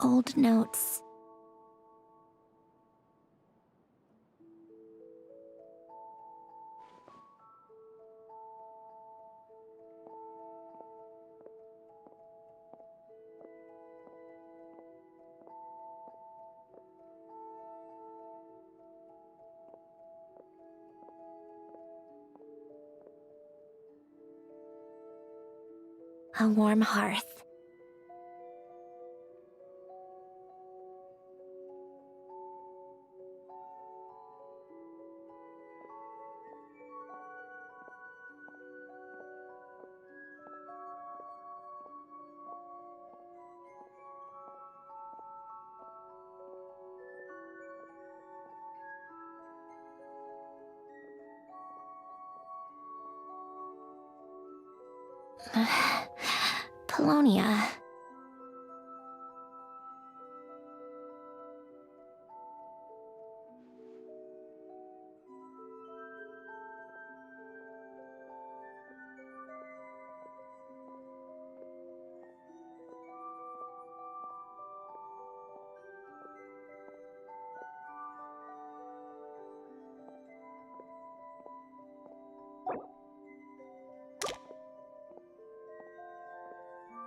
Old notes. A warm hearth. Polonia.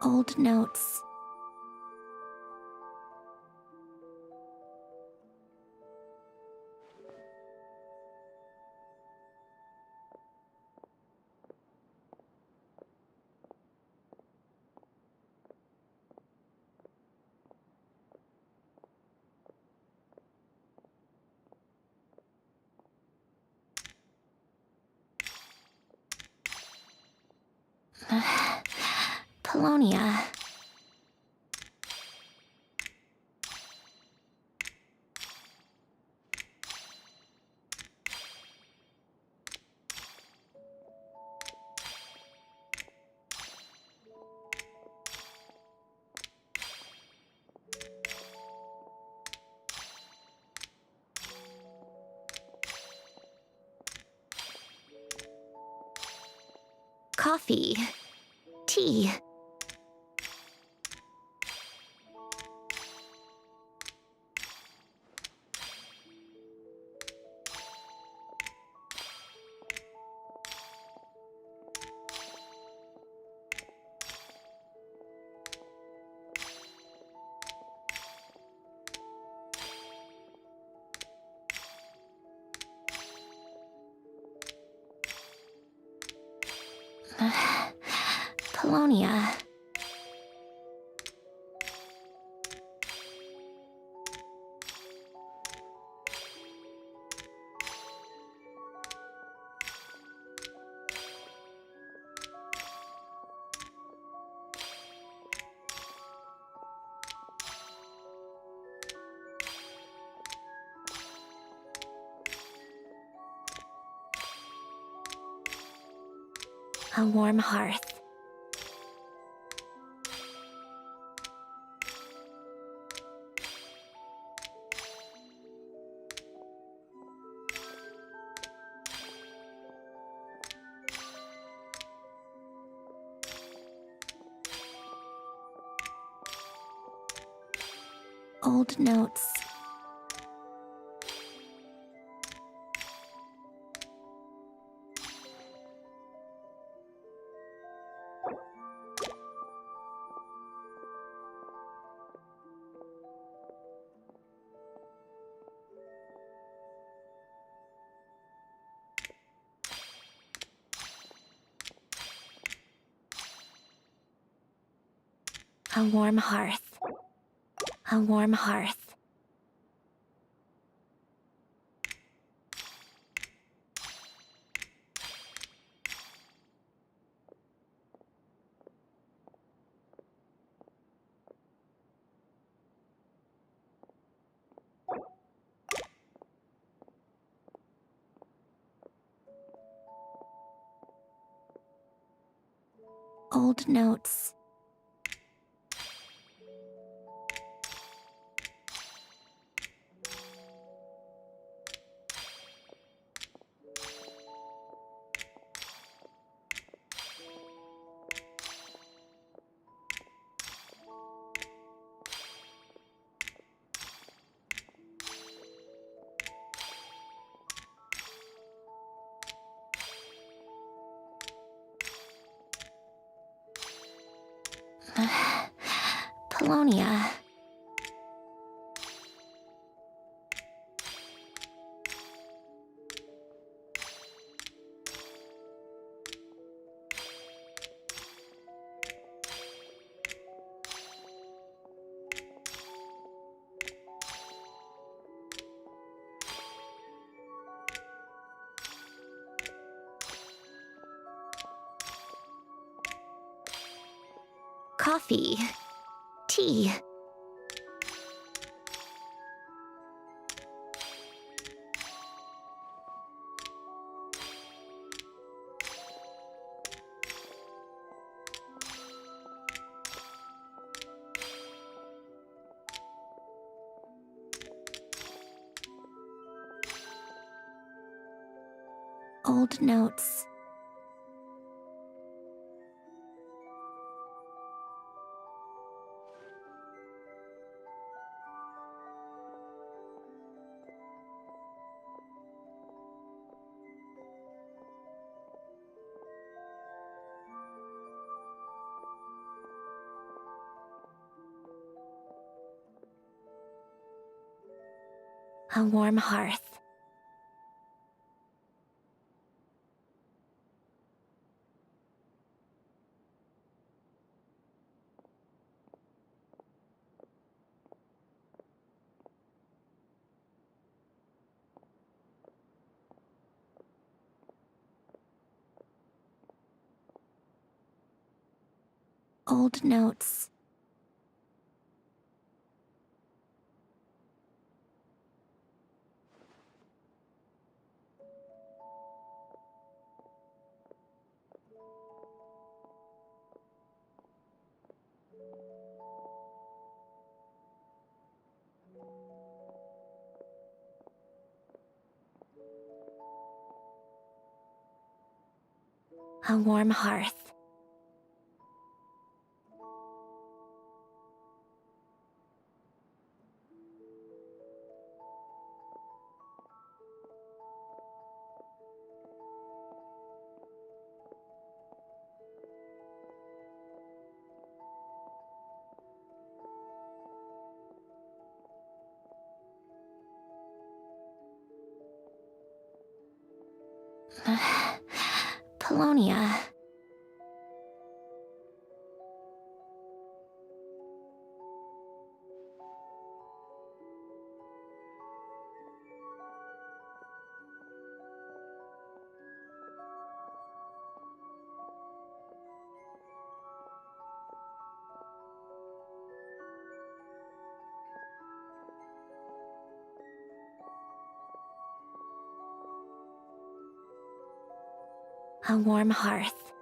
Old notes. Polonia. Coffee. Tea. Polonia. A warm hearth. Old notes. A warm hearth. A warm hearth. Old notes. Polonia. Coffee. Tea. Old notes. A warm hearth. Old notes. A warm hearth. Polonia. A warm hearth.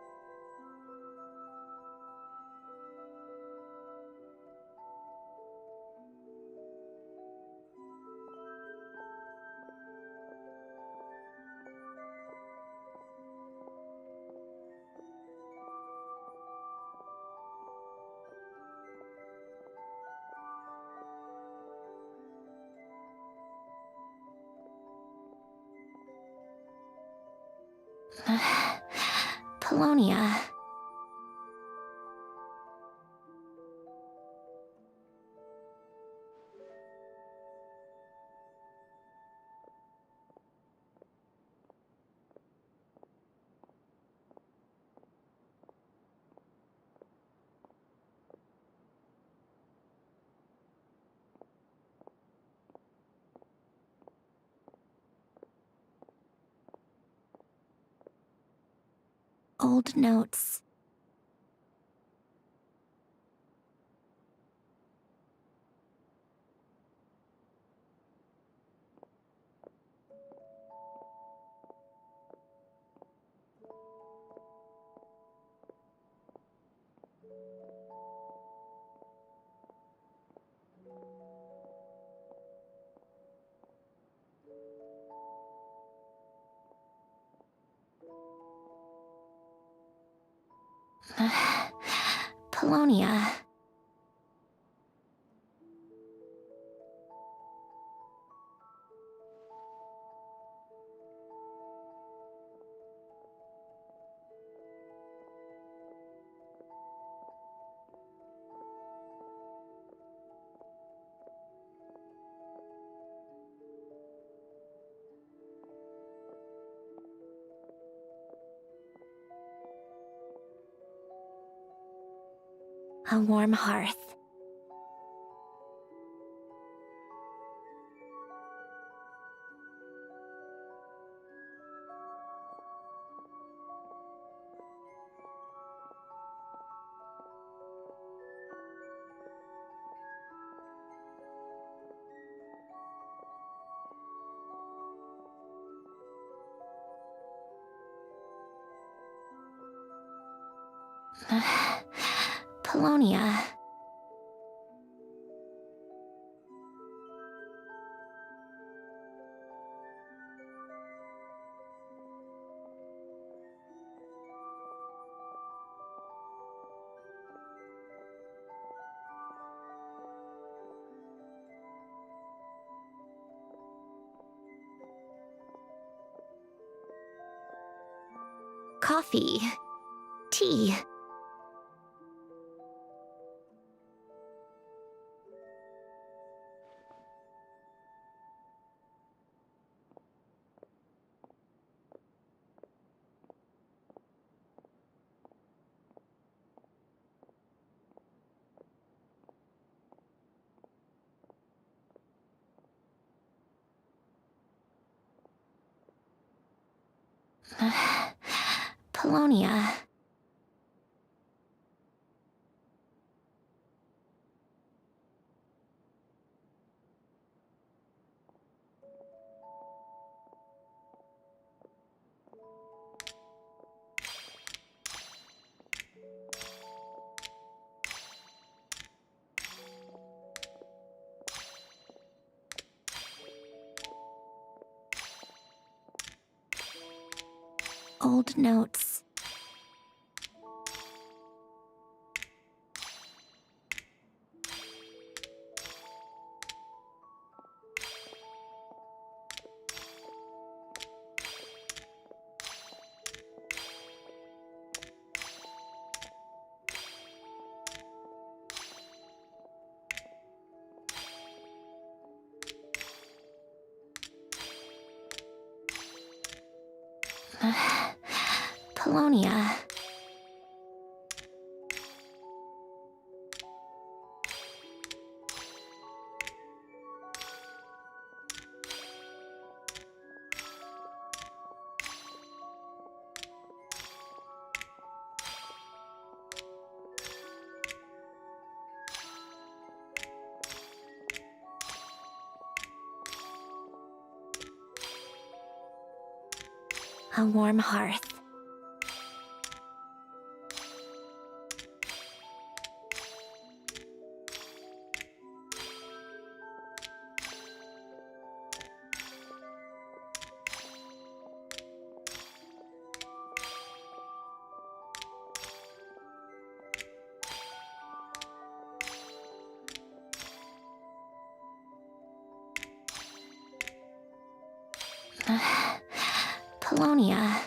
Polonia. Old notes. Polonia. A warm hearth. Polonia. Coffee. Tea. Polonia. Old notes. Polonia. A warm hearth. Polonia.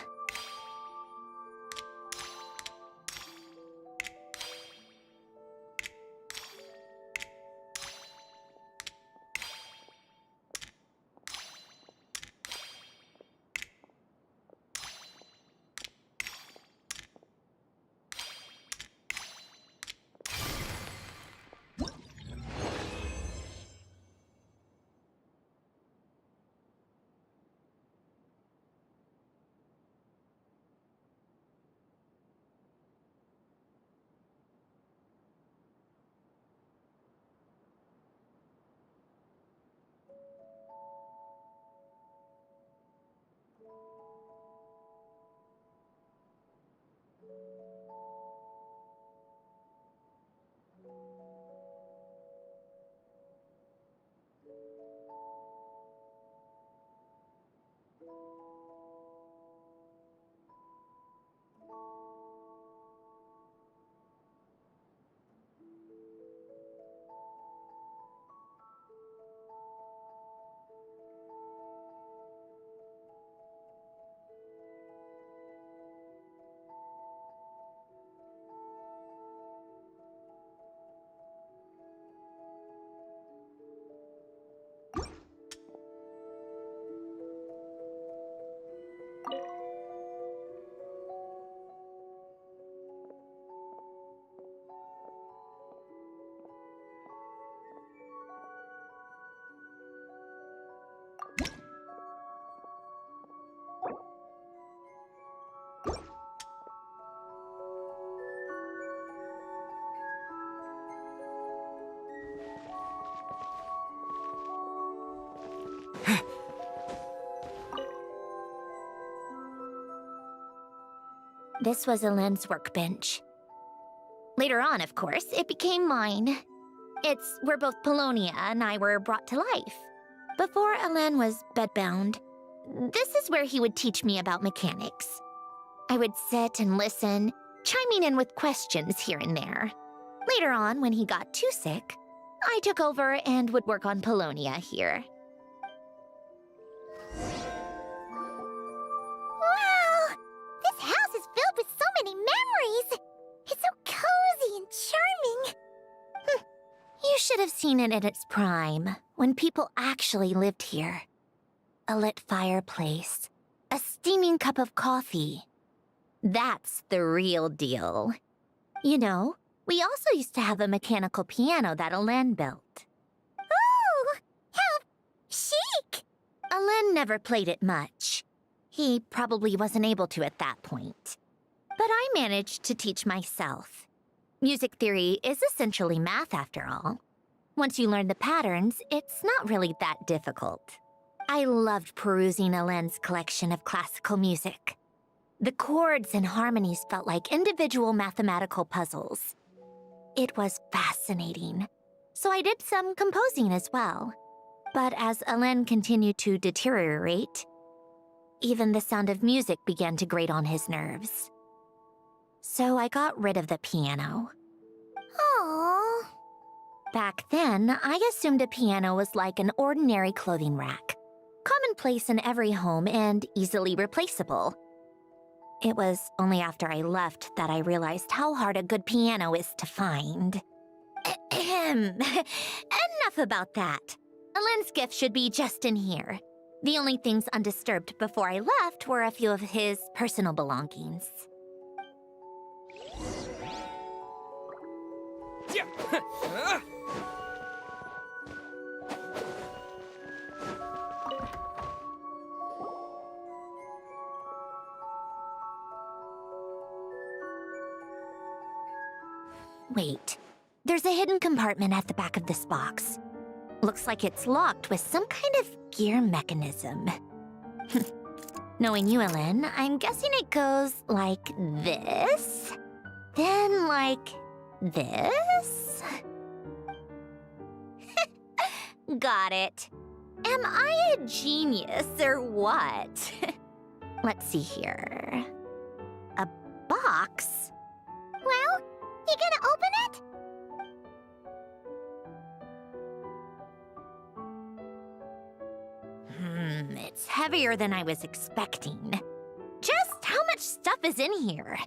This was Elend's workbench. Later on, of course, it became mine. It's where both Polonia and I were brought to life. Before Elend was bedbound, this is where he would teach me about mechanics. I would sit and listen, chiming in with questions here and there. Later on, when he got too sick, I took over and would work on Polonia here. Wow! This house is filled with so many memories! It's so cozy and charming! You should have seen it in its prime, when people actually lived here. A lit fireplace, a steaming cup of coffee. That's the real deal. You know, we also used to have a mechanical piano that Elend built. Oh! How chic! Elend never played it much. He probably wasn't able to at that point. But I managed to teach myself. Music theory is essentially math after all. Once you learn the patterns, it's not really that difficult. I loved perusing Elend's collection of classical music. The chords and harmonies felt like individual mathematical puzzles. It was fascinating. So I did some composing as well. But as Elend continued to deteriorate, even the sound of music began to grate on his nerves. So I got rid of the piano. Aww. Back then, I assumed a piano was like an ordinary clothing rack, commonplace in every home and easily replaceable. It was only after I left that I realized how hard a good piano is to find. Enough about that. Elend's gift should be just in here. The only things undisturbed before I left were a few of his personal belongings. Wait, there's a hidden compartment at the back of this box. Looks like it's locked with some kind of gear mechanism. Knowing you, Elend, I'm guessing it goes like this, then like this? Got it. Am I a genius or what? Let's see here. A box? Well, you gonna open it? It's heavier than I was expecting. Just how much stuff is in here?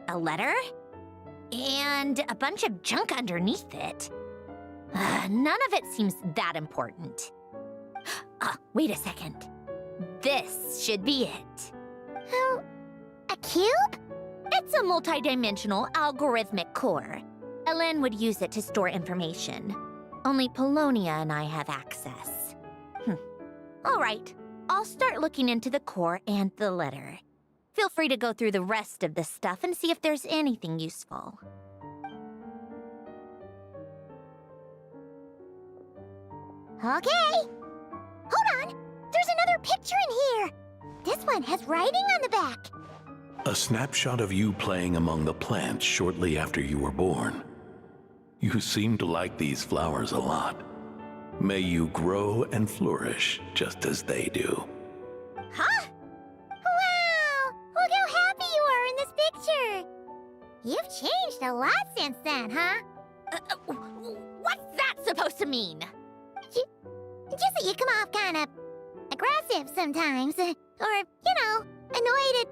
A letter? And a bunch of junk underneath it. None of it seems that important. Wait a second. This should be it. Oh, a cube? It's a multidimensional algorithmic core. Elend would use it to store information. Only Polonia and I have access. All right, I'll start looking into the core and the letter. Feel free to go through the rest of the stuff and see if there's anything useful. Okay. Hold on. There's another picture in here. This one has writing on the back. A snapshot of you playing among the plants shortly after you were born. You seem to like these flowers a lot. May you grow and flourish just as they do. Huh? Wow! Look how happy you are in this picture. You've changed a lot since then, huh? What's that supposed to mean? Just that you come off kind of aggressive sometimes. Or, annoyed at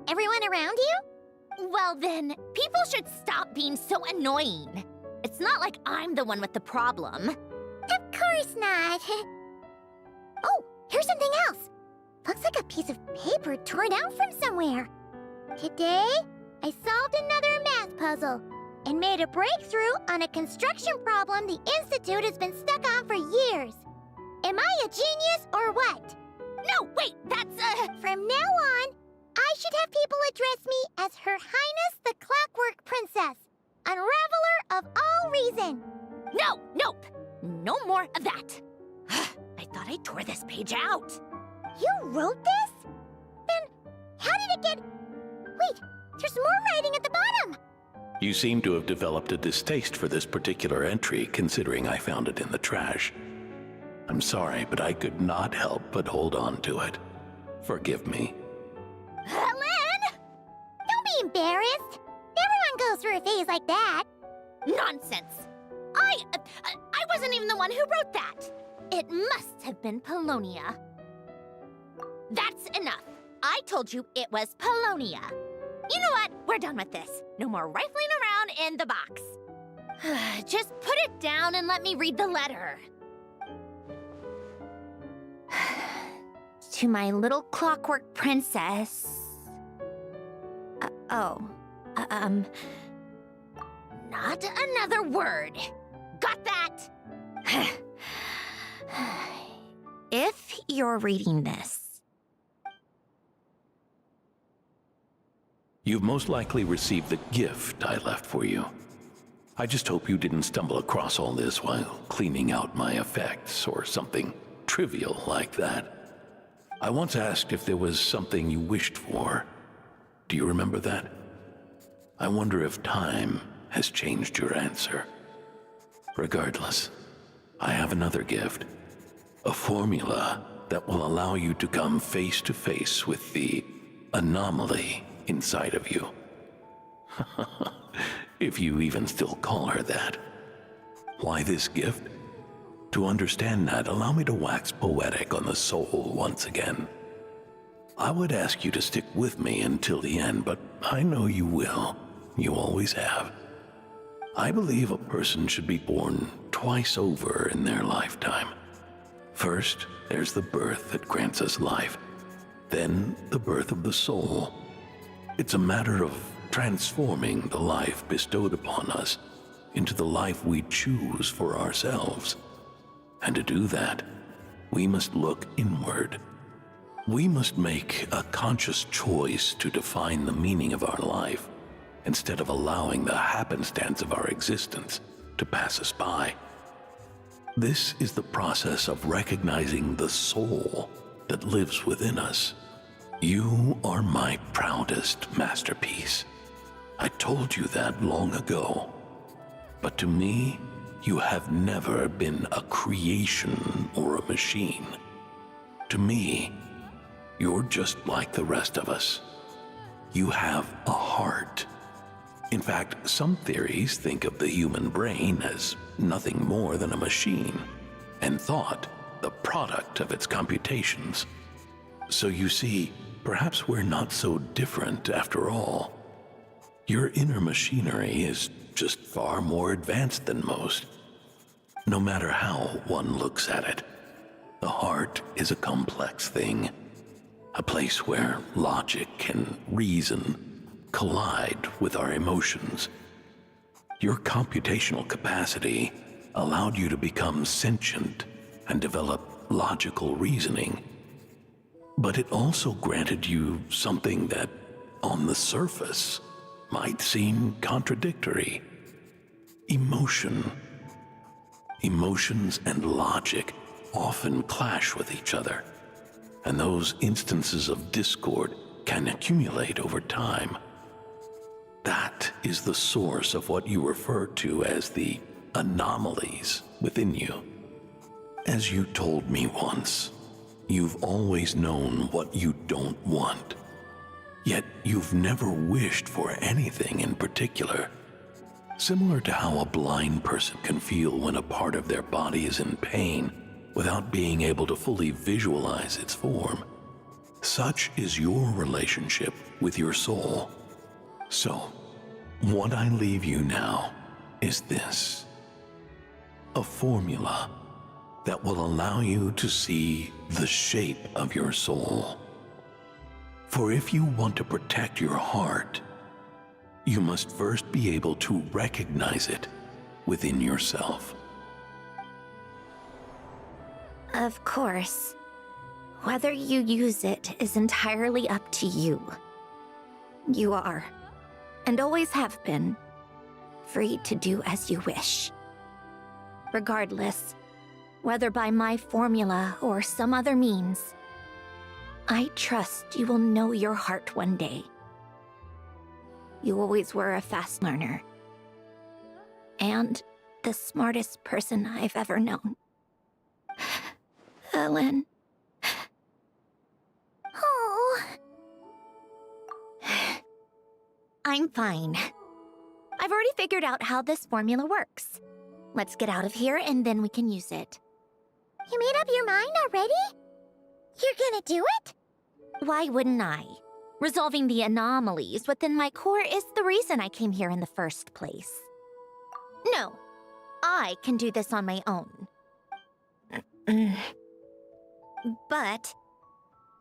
everyone around you? Well then, people should stop being so annoying. It's not like I'm the one with the problem. Of course not. Oh, here's something else. Looks like a piece of paper torn out from somewhere. Today, I solved another math puzzle and made a breakthrough on a construction problem the Institute has been stuck on for years. Am I a genius or what? No, wait, that's From now on, I should have people address me as Her Highness the Clockwork Princess, Unraveler of all reason. No, nope. No more of that. I thought I tore this page out. You wrote this? Then how did it get... Wait, there's more writing at the bottom! You seem to have developed a distaste for this particular entry, considering I found it in the trash. I'm sorry, but I could not help but hold on to it. Forgive me. Lynn! Don't be embarrassed. Everyone goes through a phase like that. Nonsense! I wasn't even the one who wrote that! It must have been Polonia. That's enough. I told you it was Polonia. You know what? We're done with this. No more rifling around in the box. Just put it down and let me read the letter. To my little clockwork princess... Not another word. Got that? If you're reading this... You've most likely received the gift I left for you. I just hope you didn't stumble across all this while cleaning out my effects or something trivial like that. I once asked if there was something you wished for. Do you remember that? I wonder if time has changed your answer. Regardless, I have another gift. A formula that will allow you to come face to face with the anomaly inside of you. If you even still call her that. Why this gift? To understand that, allow me to wax poetic on the soul once again. I would ask you to stick with me until the end, but I know you will. You always have. I believe a person should be born twice over in their lifetime. First, there's the birth that grants us life. Then, the birth of the soul. It's a matter of transforming the life bestowed upon us into the life we choose for ourselves. And to do that, we must look inward. We must make a conscious choice to define the meaning of our life, instead of allowing the happenstance of our existence to pass us by. This is the process of recognizing the soul that lives within us. You are my proudest masterpiece. I told you that long ago. But to me, you have never been a creation or a machine. To me, you're just like the rest of us. You have a heart. In fact, some theories think of the human brain as nothing more than a machine, and thought the product of its computations. So you see, perhaps we're not so different after all. Your inner machinery is just far more advanced than most. No matter how one looks at it, the heart is a complex thing, a place where logic and reason collide with our emotions. Your computational capacity allowed you to become sentient and develop logical reasoning. But it also granted you something that, on the surface, might seem contradictory. Emotion. Emotions and logic often clash with each other, and those instances of discord can accumulate over time. That is the source of what you refer to as the anomalies within you. As you told me once, you've always known what you don't want, yet you've never wished for anything in particular. Similar to how a blind person can feel when a part of their body is in pain without being able to fully visualize its form, such is your relationship with your soul. So, what I leave you now is this: a formula that will allow you to see the shape of your soul. For if you want to protect your heart, you must first be able to recognize it within yourself. Of course. Whether you use it is entirely up to you. You are, and always have been, free to do as you wish. Regardless, whether by my formula or some other means. I trust you will know your heart one day. You always were a fast learner. And the smartest person I've ever known. Ellen. Oh. I'm fine. I've already figured out how this formula works. Let's get out of here and then we can use it. You made up your mind already? You're gonna do it? Why wouldn't I? Resolving the anomalies within my core is the reason I came here in the first place. No, I can do this on my own. But,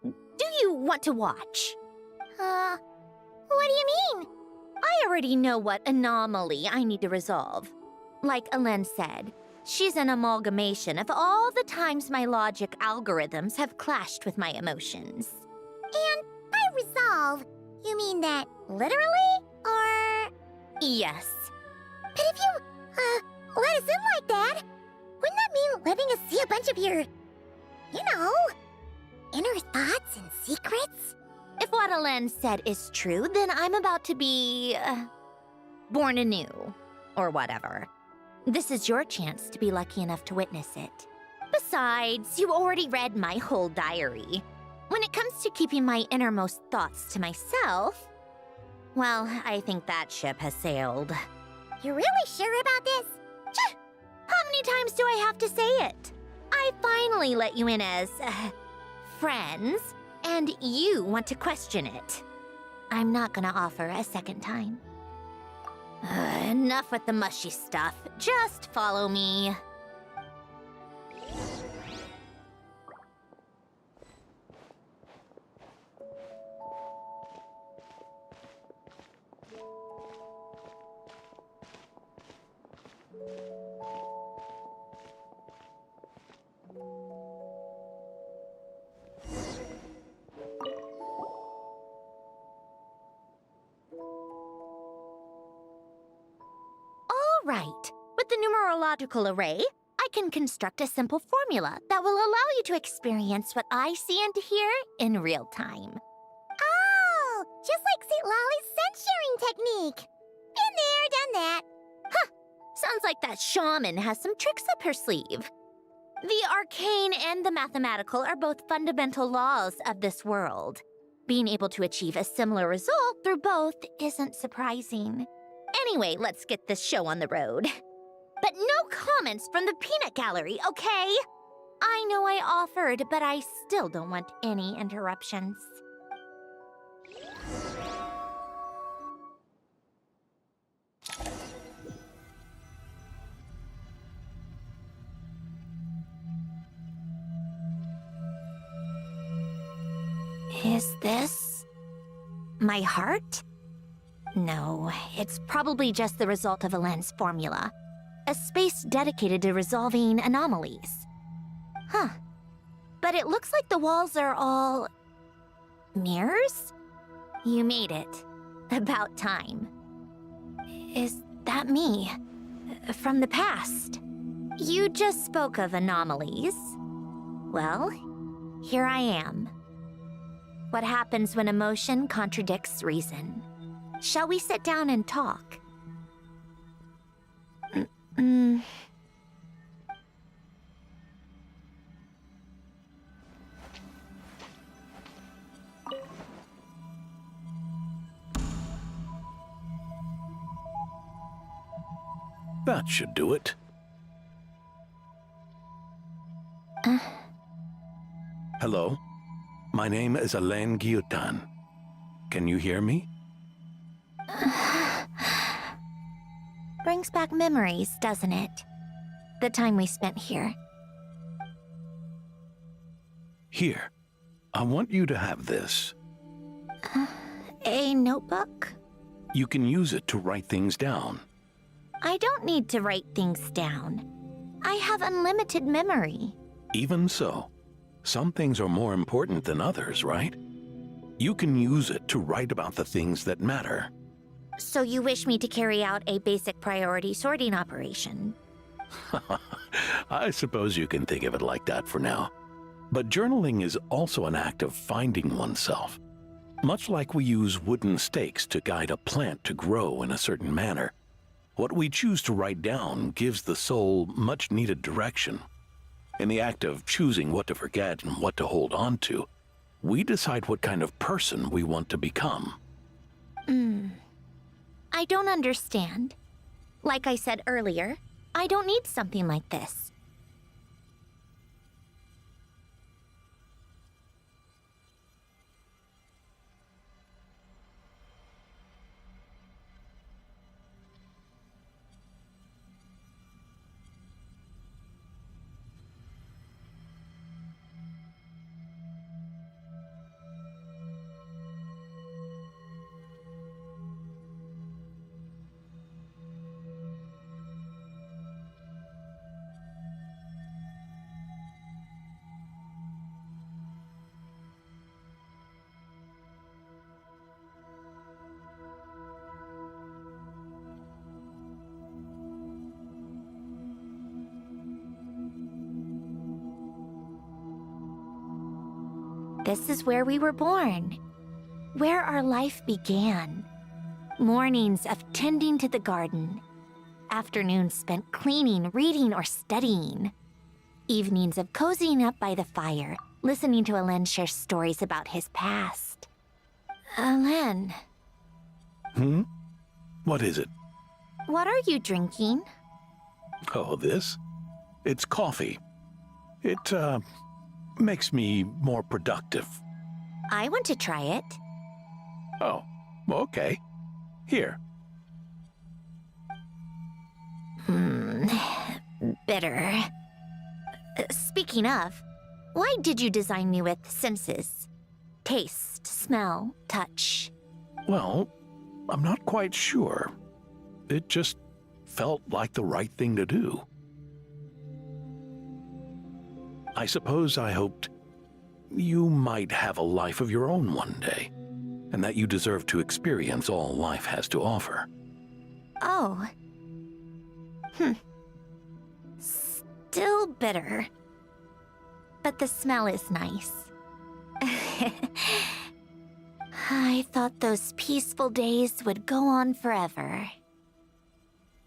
do you want to watch? What do you mean? I already know what anomaly I need to resolve. Like Alen said, she's an amalgamation of all the times my logic algorithms have clashed with my emotions. And by resolve, you mean that literally? Or... Yes. But if you, let us in like that, wouldn't that mean letting us see a bunch of your, inner thoughts and secrets? If what Alen said is true, then I'm about to be... born anew. Or whatever. This is your chance to be lucky enough to witness it. Besides, you already read my whole diary. When it comes to keeping my innermost thoughts to myself, well, I think that ship has sailed. You're really sure about this? How many times do I have to say it? I finally let you in as... friends, and you want to question it. I'm not gonna offer a second time. Enough with the mushy stuff. Just follow me. Right. With the numerological array, I can construct a simple formula that will allow you to experience what I see and hear in real time. Oh, just like St. Lolly's scent-sharing technique. Been there, done that. Huh. Sounds like that shaman has some tricks up her sleeve. The arcane and the mathematical are both fundamental laws of this world. Being able to achieve a similar result through both isn't surprising. Anyway, let's get this show on the road. But no comments from the peanut gallery, okay? I know I offered, but I still don't want any interruptions. Is this... my heart? No, it's probably just the result of Alen's formula. A space dedicated to resolving anomalies. Huh. But it looks like the walls are all... mirrors? You made it. About time. Is that me? From the past? You just spoke of anomalies. Well, here I am. What happens when emotion contradicts reason? Shall we sit down and talk? That should do it. Hello? My name is Alain Guillotin. Can you hear me? Brings back memories, doesn't it? The time we spent here. Here. I want you to have this. A notebook? You can use it to write things down. I don't need to write things down. I have unlimited memory. Even so, some things are more important than others, right? You can use it to write about the things that matter. So you wish me to carry out a basic priority sorting operation? I suppose you can think of it like that for now. But journaling is also an act of finding oneself. Much like we use wooden stakes to guide a plant to grow in a certain manner, what we choose to write down gives the soul much-needed direction. In the act of choosing what to forget and what to hold on to, we decide what kind of person we want to become. I don't understand. Like I said earlier, I don't need something like this. This is where we were born, where our life began. Mornings of tending to the garden, afternoons spent cleaning, reading, or studying, evenings of cozying up by the fire, listening to Alen share stories about his past. Alen. What is it? What are you drinking? Oh, this? It's coffee. It, makes me more productive. I want to try it. Oh, okay. Here. Bitter. Speaking of, why did you design me with senses? Taste, smell, touch. Well, I'm not quite sure. It just felt like the right thing to do. I suppose I hoped you might have a life of your own one day, and that you deserve to experience all life has to offer. Oh. Still bitter. But the smell is nice. I thought those peaceful days would go on forever.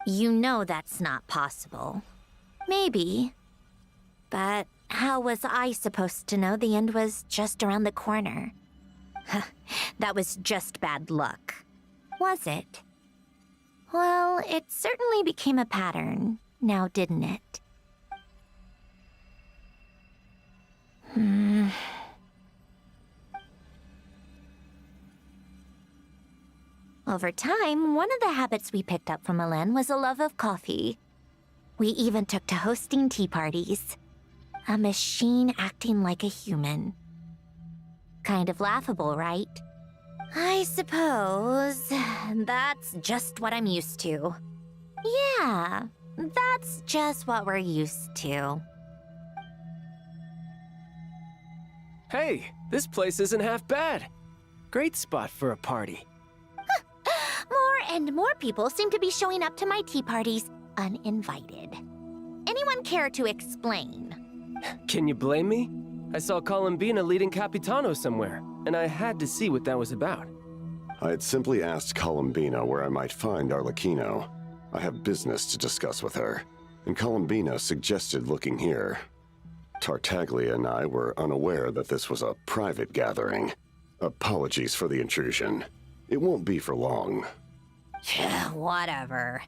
You know that's not possible. Maybe. But how was I supposed to know the end was just around the corner? That was just bad luck. Was it? Well, it certainly became a pattern, now didn't it? Over time, one of the habits we picked up from Alen was a love of coffee. We even took to hosting tea parties. A machine acting like a human. Kind of laughable, right? I suppose that's just what I'm used to. Yeah, that's just what we're used to. Hey, this place isn't half bad. Great spot for a party. More and more people seem to be showing up to my tea parties uninvited. Anyone care to explain? Can you blame me? I saw Columbina leading Capitano somewhere, and I had to see what that was about. I had simply asked Columbina where I might find Arlecchino. I have business to discuss with her, and Columbina suggested looking here. Tartaglia and I were unaware that this was a private gathering. Apologies for the intrusion. It won't be for long. Whatever.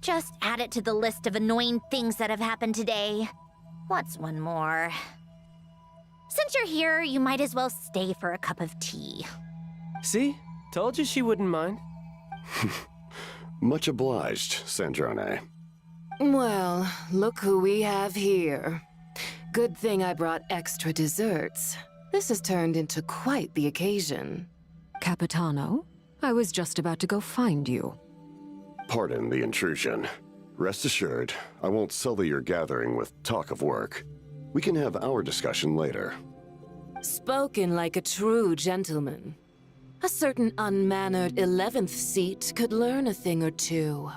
Just add it to the list of annoying things that have happened today. What's one more? Since you're here, you might as well stay for a cup of tea. See? Told you she wouldn't mind. Much obliged, Sandrone. Well, look who we have here. Good thing I brought extra desserts. This has turned into quite the occasion. Capitano, I was just about to go find you. Pardon the intrusion. Rest assured, I won't sully your gathering with talk of work. We can have our discussion later. Spoken like a true gentleman. A certain unmannered 11th seat could learn a thing or two.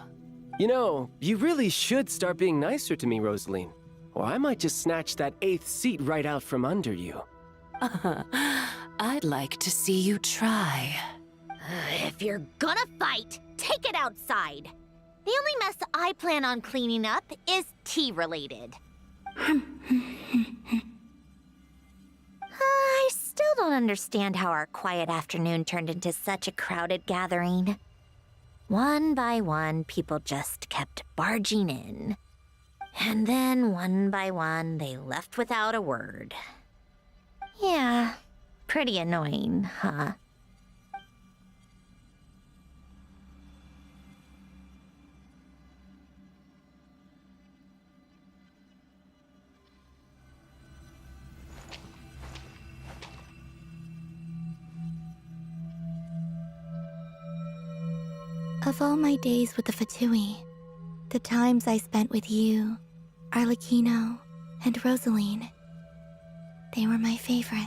You know, you really should start being nicer to me, Rosaline. Or I might just snatch that 8th seat right out from under you. I'd like to see you try. If you're gonna fight, take it outside. The only mess I plan on cleaning up is tea-related. I still don't understand how our quiet afternoon turned into such a crowded gathering. One by one, people just kept barging in. And then, one by one, they left without a word. Yeah, pretty annoying, huh? Of all my days with the Fatui, the times I spent with you, Arlecchino, and Rosaline, they were my favorite.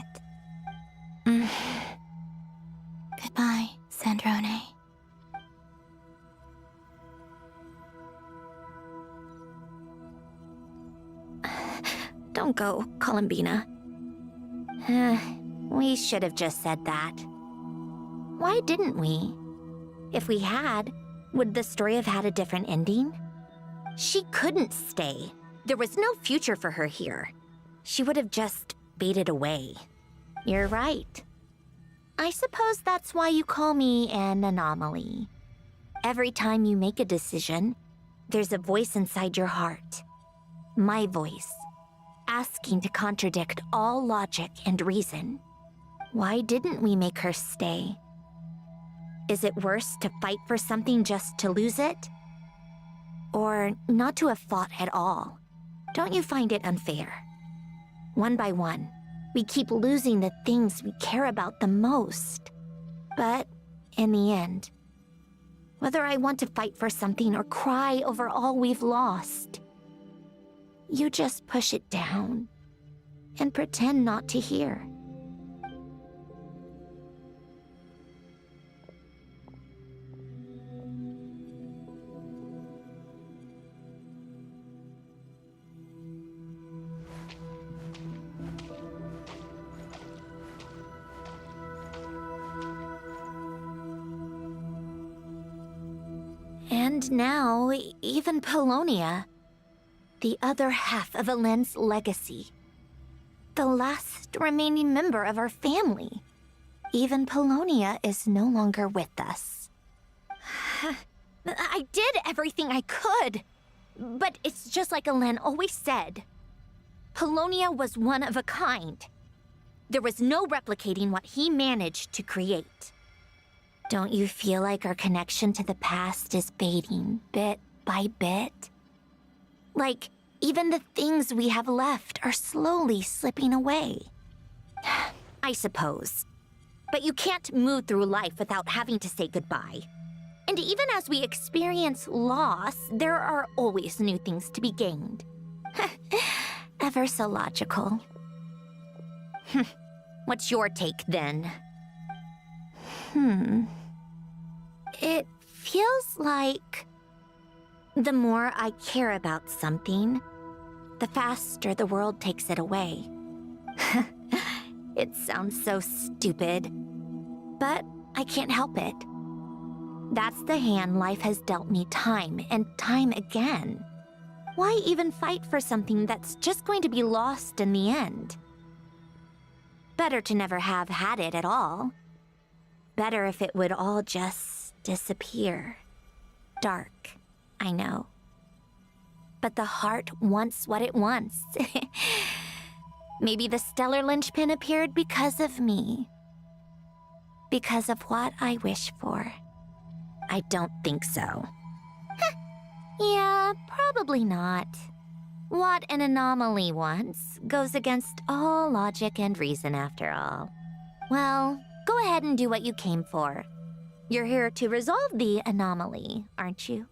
Goodbye, Sandrone. Don't go, Columbina. We should have just said that. Why didn't we? If we had, would the story have had a different ending? She couldn't stay. There was no future for her here. She would have just faded away. You're right. I suppose that's why you call me an anomaly. Every time you make a decision, there's a voice inside your heart. My voice, asking to contradict all logic and reason. Why didn't we make her stay? Is it worse to fight for something just to lose it? Or not to have fought at all? Don't you find it unfair? One by one, we keep losing the things we care about the most. But in the end, whether I want to fight for something or cry over all we've lost, you just push it down and pretend not to hear. And now, even Polonia, the other half of Elend's legacy, the last remaining member of our family, even Polonia is no longer with us. I did everything I could, but it's just like Elend always said. Polonia was one of a kind. There was no replicating what he managed to create. Don't you feel like our connection to the past is fading bit by bit? Like, even the things we have left are slowly slipping away. I suppose. But you can't move through life without having to say goodbye. And even as we experience loss, there are always new things to be gained. Ever so logical. What's your take, then? It feels like the more I care about something, the faster the world takes it away. It sounds so stupid, but I can't help it. That's the hand life has dealt me time and time again. Why even fight for something that's just going to be lost in the end? Better to never have had it at all. Better if it would all just disappear. Dark, I know. But the heart wants what it wants. Maybe the stellar linchpin appeared because of me. Because of what I wish for. I don't think so. Yeah, probably not. What an anomaly wants goes against all logic and reason after all. Well, go ahead and do what you came for. You're here to resolve the anomaly, aren't you?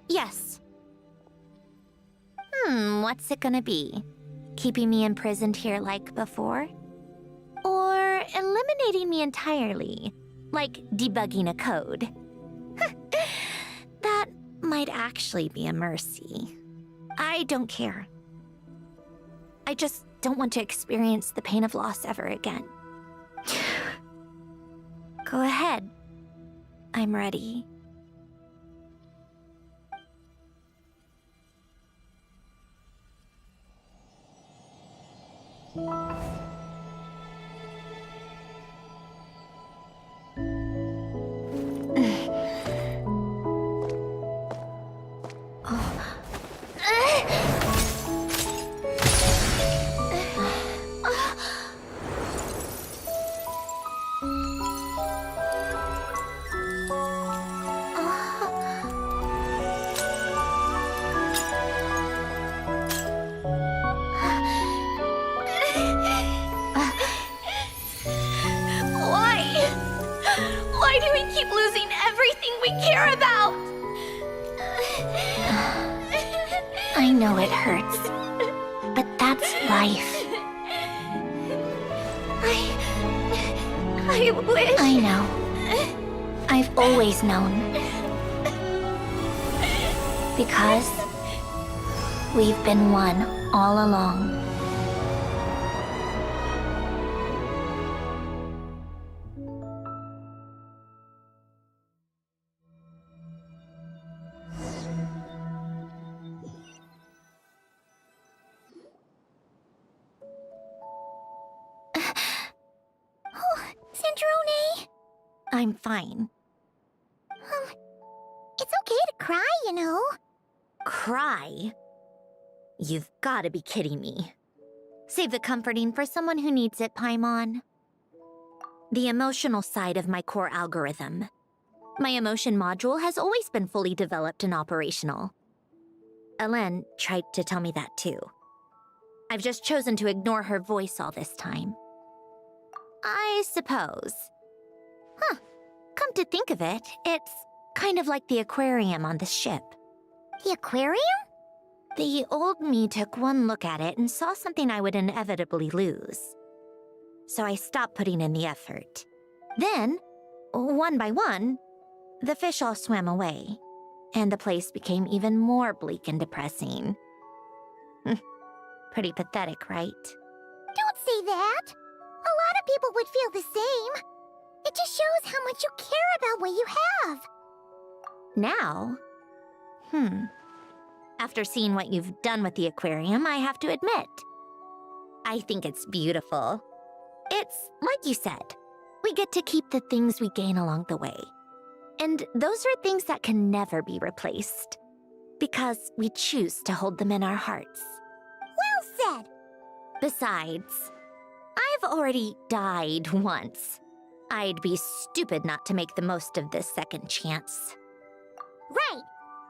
Yes. What's it gonna be? Keeping me imprisoned here like before? Or eliminating me entirely, like debugging a code. That might actually be a mercy. I don't care. I just don't want to experience the pain of loss ever again. Go ahead. I'm ready. Why do we keep losing everything we care about? I know it hurts, but that's life. I wish... I know. I've always known. Because we've been one all along. Sandrone! I'm fine. It's okay to cry, you know. Cry? You've got to be kidding me. Save the comforting for someone who needs it, Paimon. The emotional side of my core algorithm. My emotion module has always been fully developed and operational. Elen tried to tell me that too. I've just chosen to ignore her voice all this time. I suppose. Huh. Come to think of it, it's kind of like the aquarium on the ship. The aquarium? The old me took one look at it and saw something I would inevitably lose. So I stopped putting in the effort. Then, one by one, the fish all swam away, and the place became even more bleak and depressing. Pretty pathetic, right? Don't say that. A lot of people would feel the same. It just shows how much you care about what you have. Now? After seeing what you've done with the aquarium, I have to admit, I think it's beautiful. It's like you said, we get to keep the things we gain along the way. And those are things that can never be replaced, because we choose to hold them in our hearts. Well said. Besides, I've already died once. I'd be stupid not to make the most of this second chance. Right.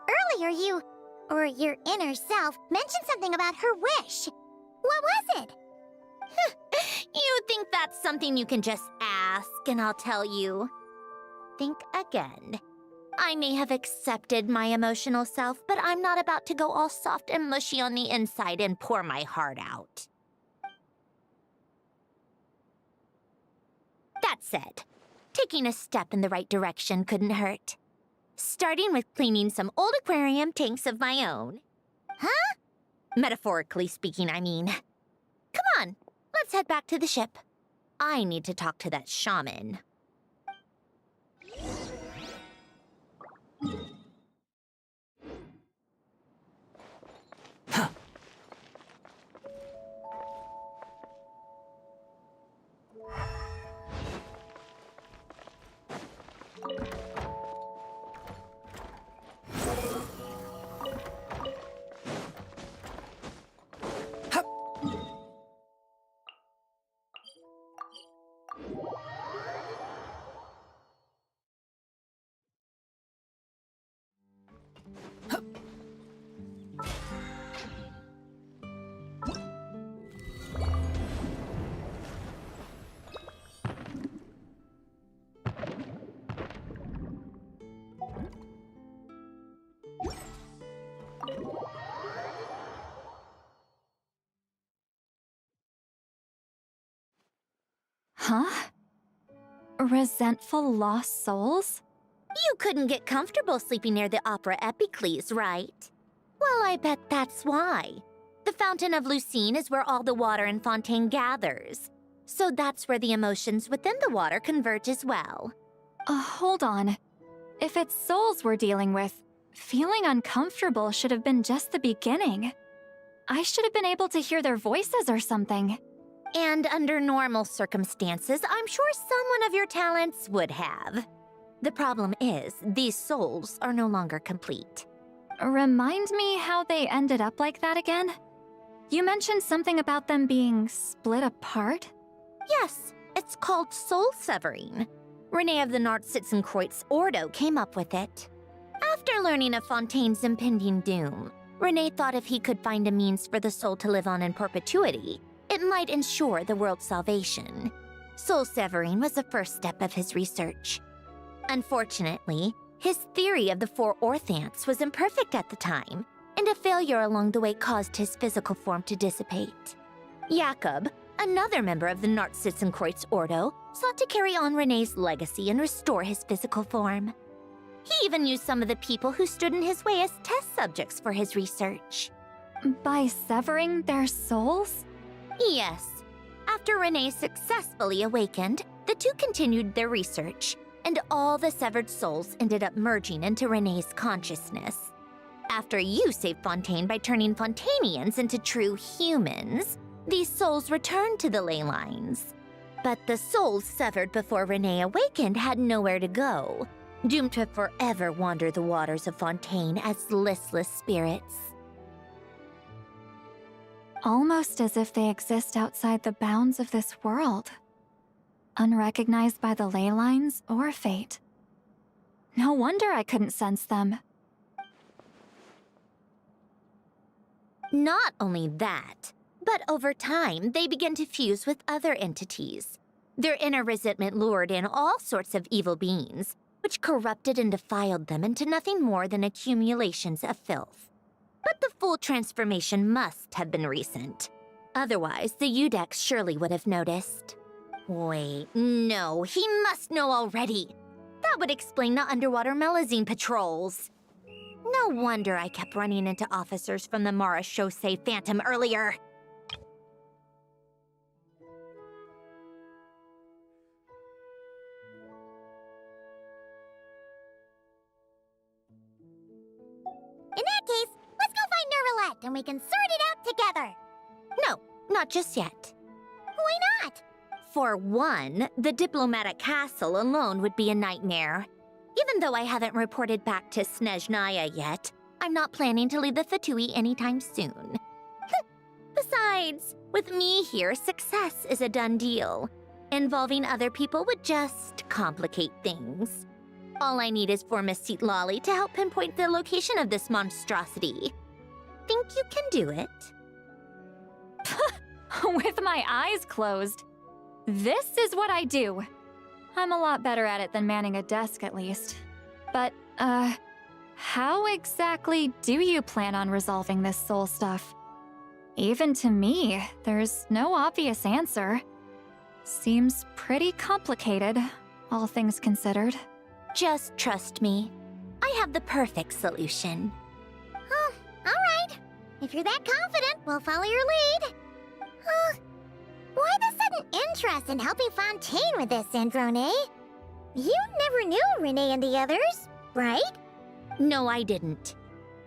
Earlier you, or your inner self, mentioned something about her wish. What was it? You think that's something you can just ask and I'll tell you? Think again. I may have accepted my emotional self, but I'm not about to go all soft and mushy on the inside and pour my heart out. That said, taking a step in the right direction couldn't hurt. Starting with cleaning some old aquarium tanks of my own. Huh? Metaphorically speaking, I mean. Come on, let's head back to the ship. I need to talk to that shaman. Huh? Resentful lost souls? You couldn't get comfortable sleeping near the Opera Epicles, right? Well, I bet that's why. The Fountain of Lucine is where all the water in Fontaine gathers. So that's where the emotions within the water converge as well. Hold on. If it's souls we're dealing with, feeling uncomfortable should have been just the beginning. I should have been able to hear their voices or something. And under normal circumstances, I'm sure someone of your talents would have. The problem is, these souls are no longer complete. Remind me how they ended up like that again? You mentioned something about them being split apart? Yes, it's called soul severing. Renee of the Nartsitzenkreuz Ordo came up with it. After learning of Fontaine's impending doom, Renee thought if he could find a means for the soul to live on in perpetuity, it might ensure the world's salvation. Soul severing was the first step of his research. Unfortunately, his theory of the four orthants was imperfect at the time, and a failure along the way caused his physical form to dissipate. Jakob, another member of the Nartsitzenkreuz Ordo, sought to carry on Renee's legacy and restore his physical form. He even used some of the people who stood in his way as test subjects for his research. By severing their souls? Yes. After Renee successfully awakened, the two continued their research, and all the severed souls ended up merging into Renee's consciousness. After you saved Fontaine by turning Fontainians into true humans, these souls returned to the ley lines. But the souls severed before Renee awakened had nowhere to go, doomed to forever wander the waters of Fontaine as listless spirits. Almost as if they exist outside the bounds of this world. Unrecognized by the ley lines or fate. No wonder I couldn't sense them. Not only that, but over time, they began to fuse with other entities. Their inner resentment lured in all sorts of evil beings, which corrupted and defiled them into nothing more than accumulations of filth. But the full transformation must have been recent. Otherwise, the Udex surely would have noticed. Wait, no, he must know already. That would explain the underwater Melazine patrols. No wonder I kept running into officers from the Marechaussee Phantom earlier. In that case, let's go find Nervalette and we can sort it out together. No, not just yet. Why not? For one, the diplomatic castle alone would be a nightmare. Even though I haven't reported back to Snezhnaya yet, I'm not planning to leave the Fatui anytime soon. Besides, with me here, success is a done deal. Involving other people would just complicate things. All I need is for Miss Lolly to help pinpoint the location of this monstrosity. Think you can do it? With my eyes closed. This is what I do. I'm a lot better at it than manning a desk, at least. But, how exactly do you plan on resolving this soul stuff? Even to me, there's no obvious answer. Seems pretty complicated, all things considered. Just trust me. I have the perfect solution. Oh, all right. If you're that confident, we'll follow your lead. Why the sudden interest in helping Fontaine with this, Androne? You never knew Renee and the others, right? No, I didn't.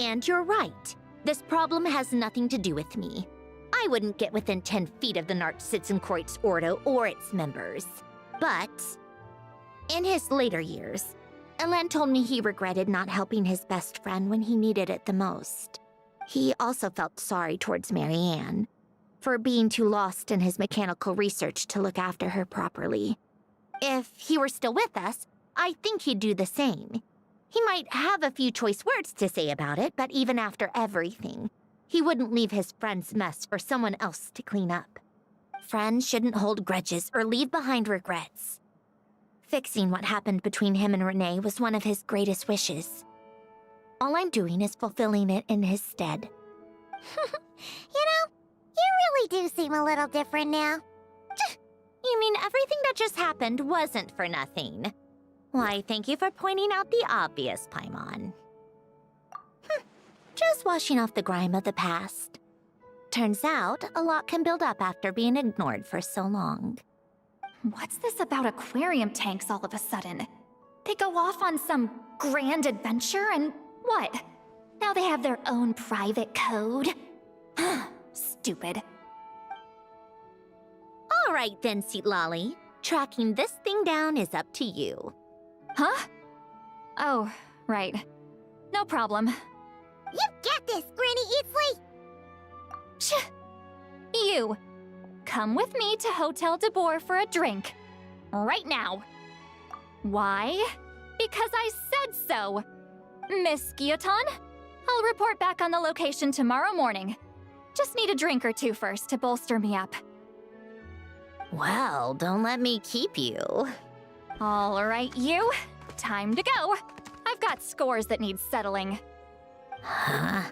And you're right. This problem has nothing to do with me. I wouldn't get within 10 feet of the Nartsitzenkreuz Ordo or its members. But in his later years, Elen told me he regretted not helping his best friend when he needed it the most. He also felt sorry towards Marianne for being too lost in his mechanical research to look after her properly. If he were still with us, I think he'd do the same. He might have a few choice words to say about it, but even after everything, he wouldn't leave his friend's mess for someone else to clean up. Friends shouldn't hold grudges or leave behind regrets. Fixing what happened between him and Renee was one of his greatest wishes. All I'm doing is fulfilling it in his stead. You know, you really do seem a little different now. You mean, everything that just happened wasn't for nothing. Why, thank you for pointing out the obvious, Paimon. Just washing off the grime of the past. Turns out, a lot can build up after being ignored for so long. What's this about aquarium tanks all of a sudden? They go off on some grand adventure and what? Now they have their own private code? Stupid. All right then, Seatlolly. Tracking this thing down is up to you. Huh? Oh, right. No problem. You got this, Granny Eatsley! Shh! You! Come with me to Hotel de Boer for a drink. Right now. Why? Because I said so! Miss Guillotin, I'll report back on the location tomorrow morning. Just need a drink or two first to bolster me up. Well, don't let me keep you. All right, you. Time to go. I've got scores that need settling. Huh?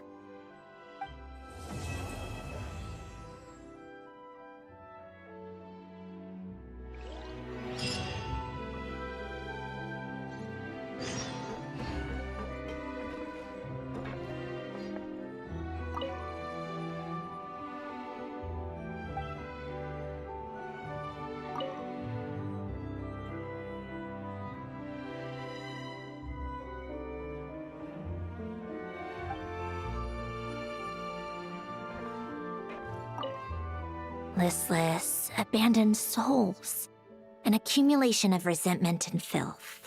Listless, abandoned souls. An accumulation of resentment and filth.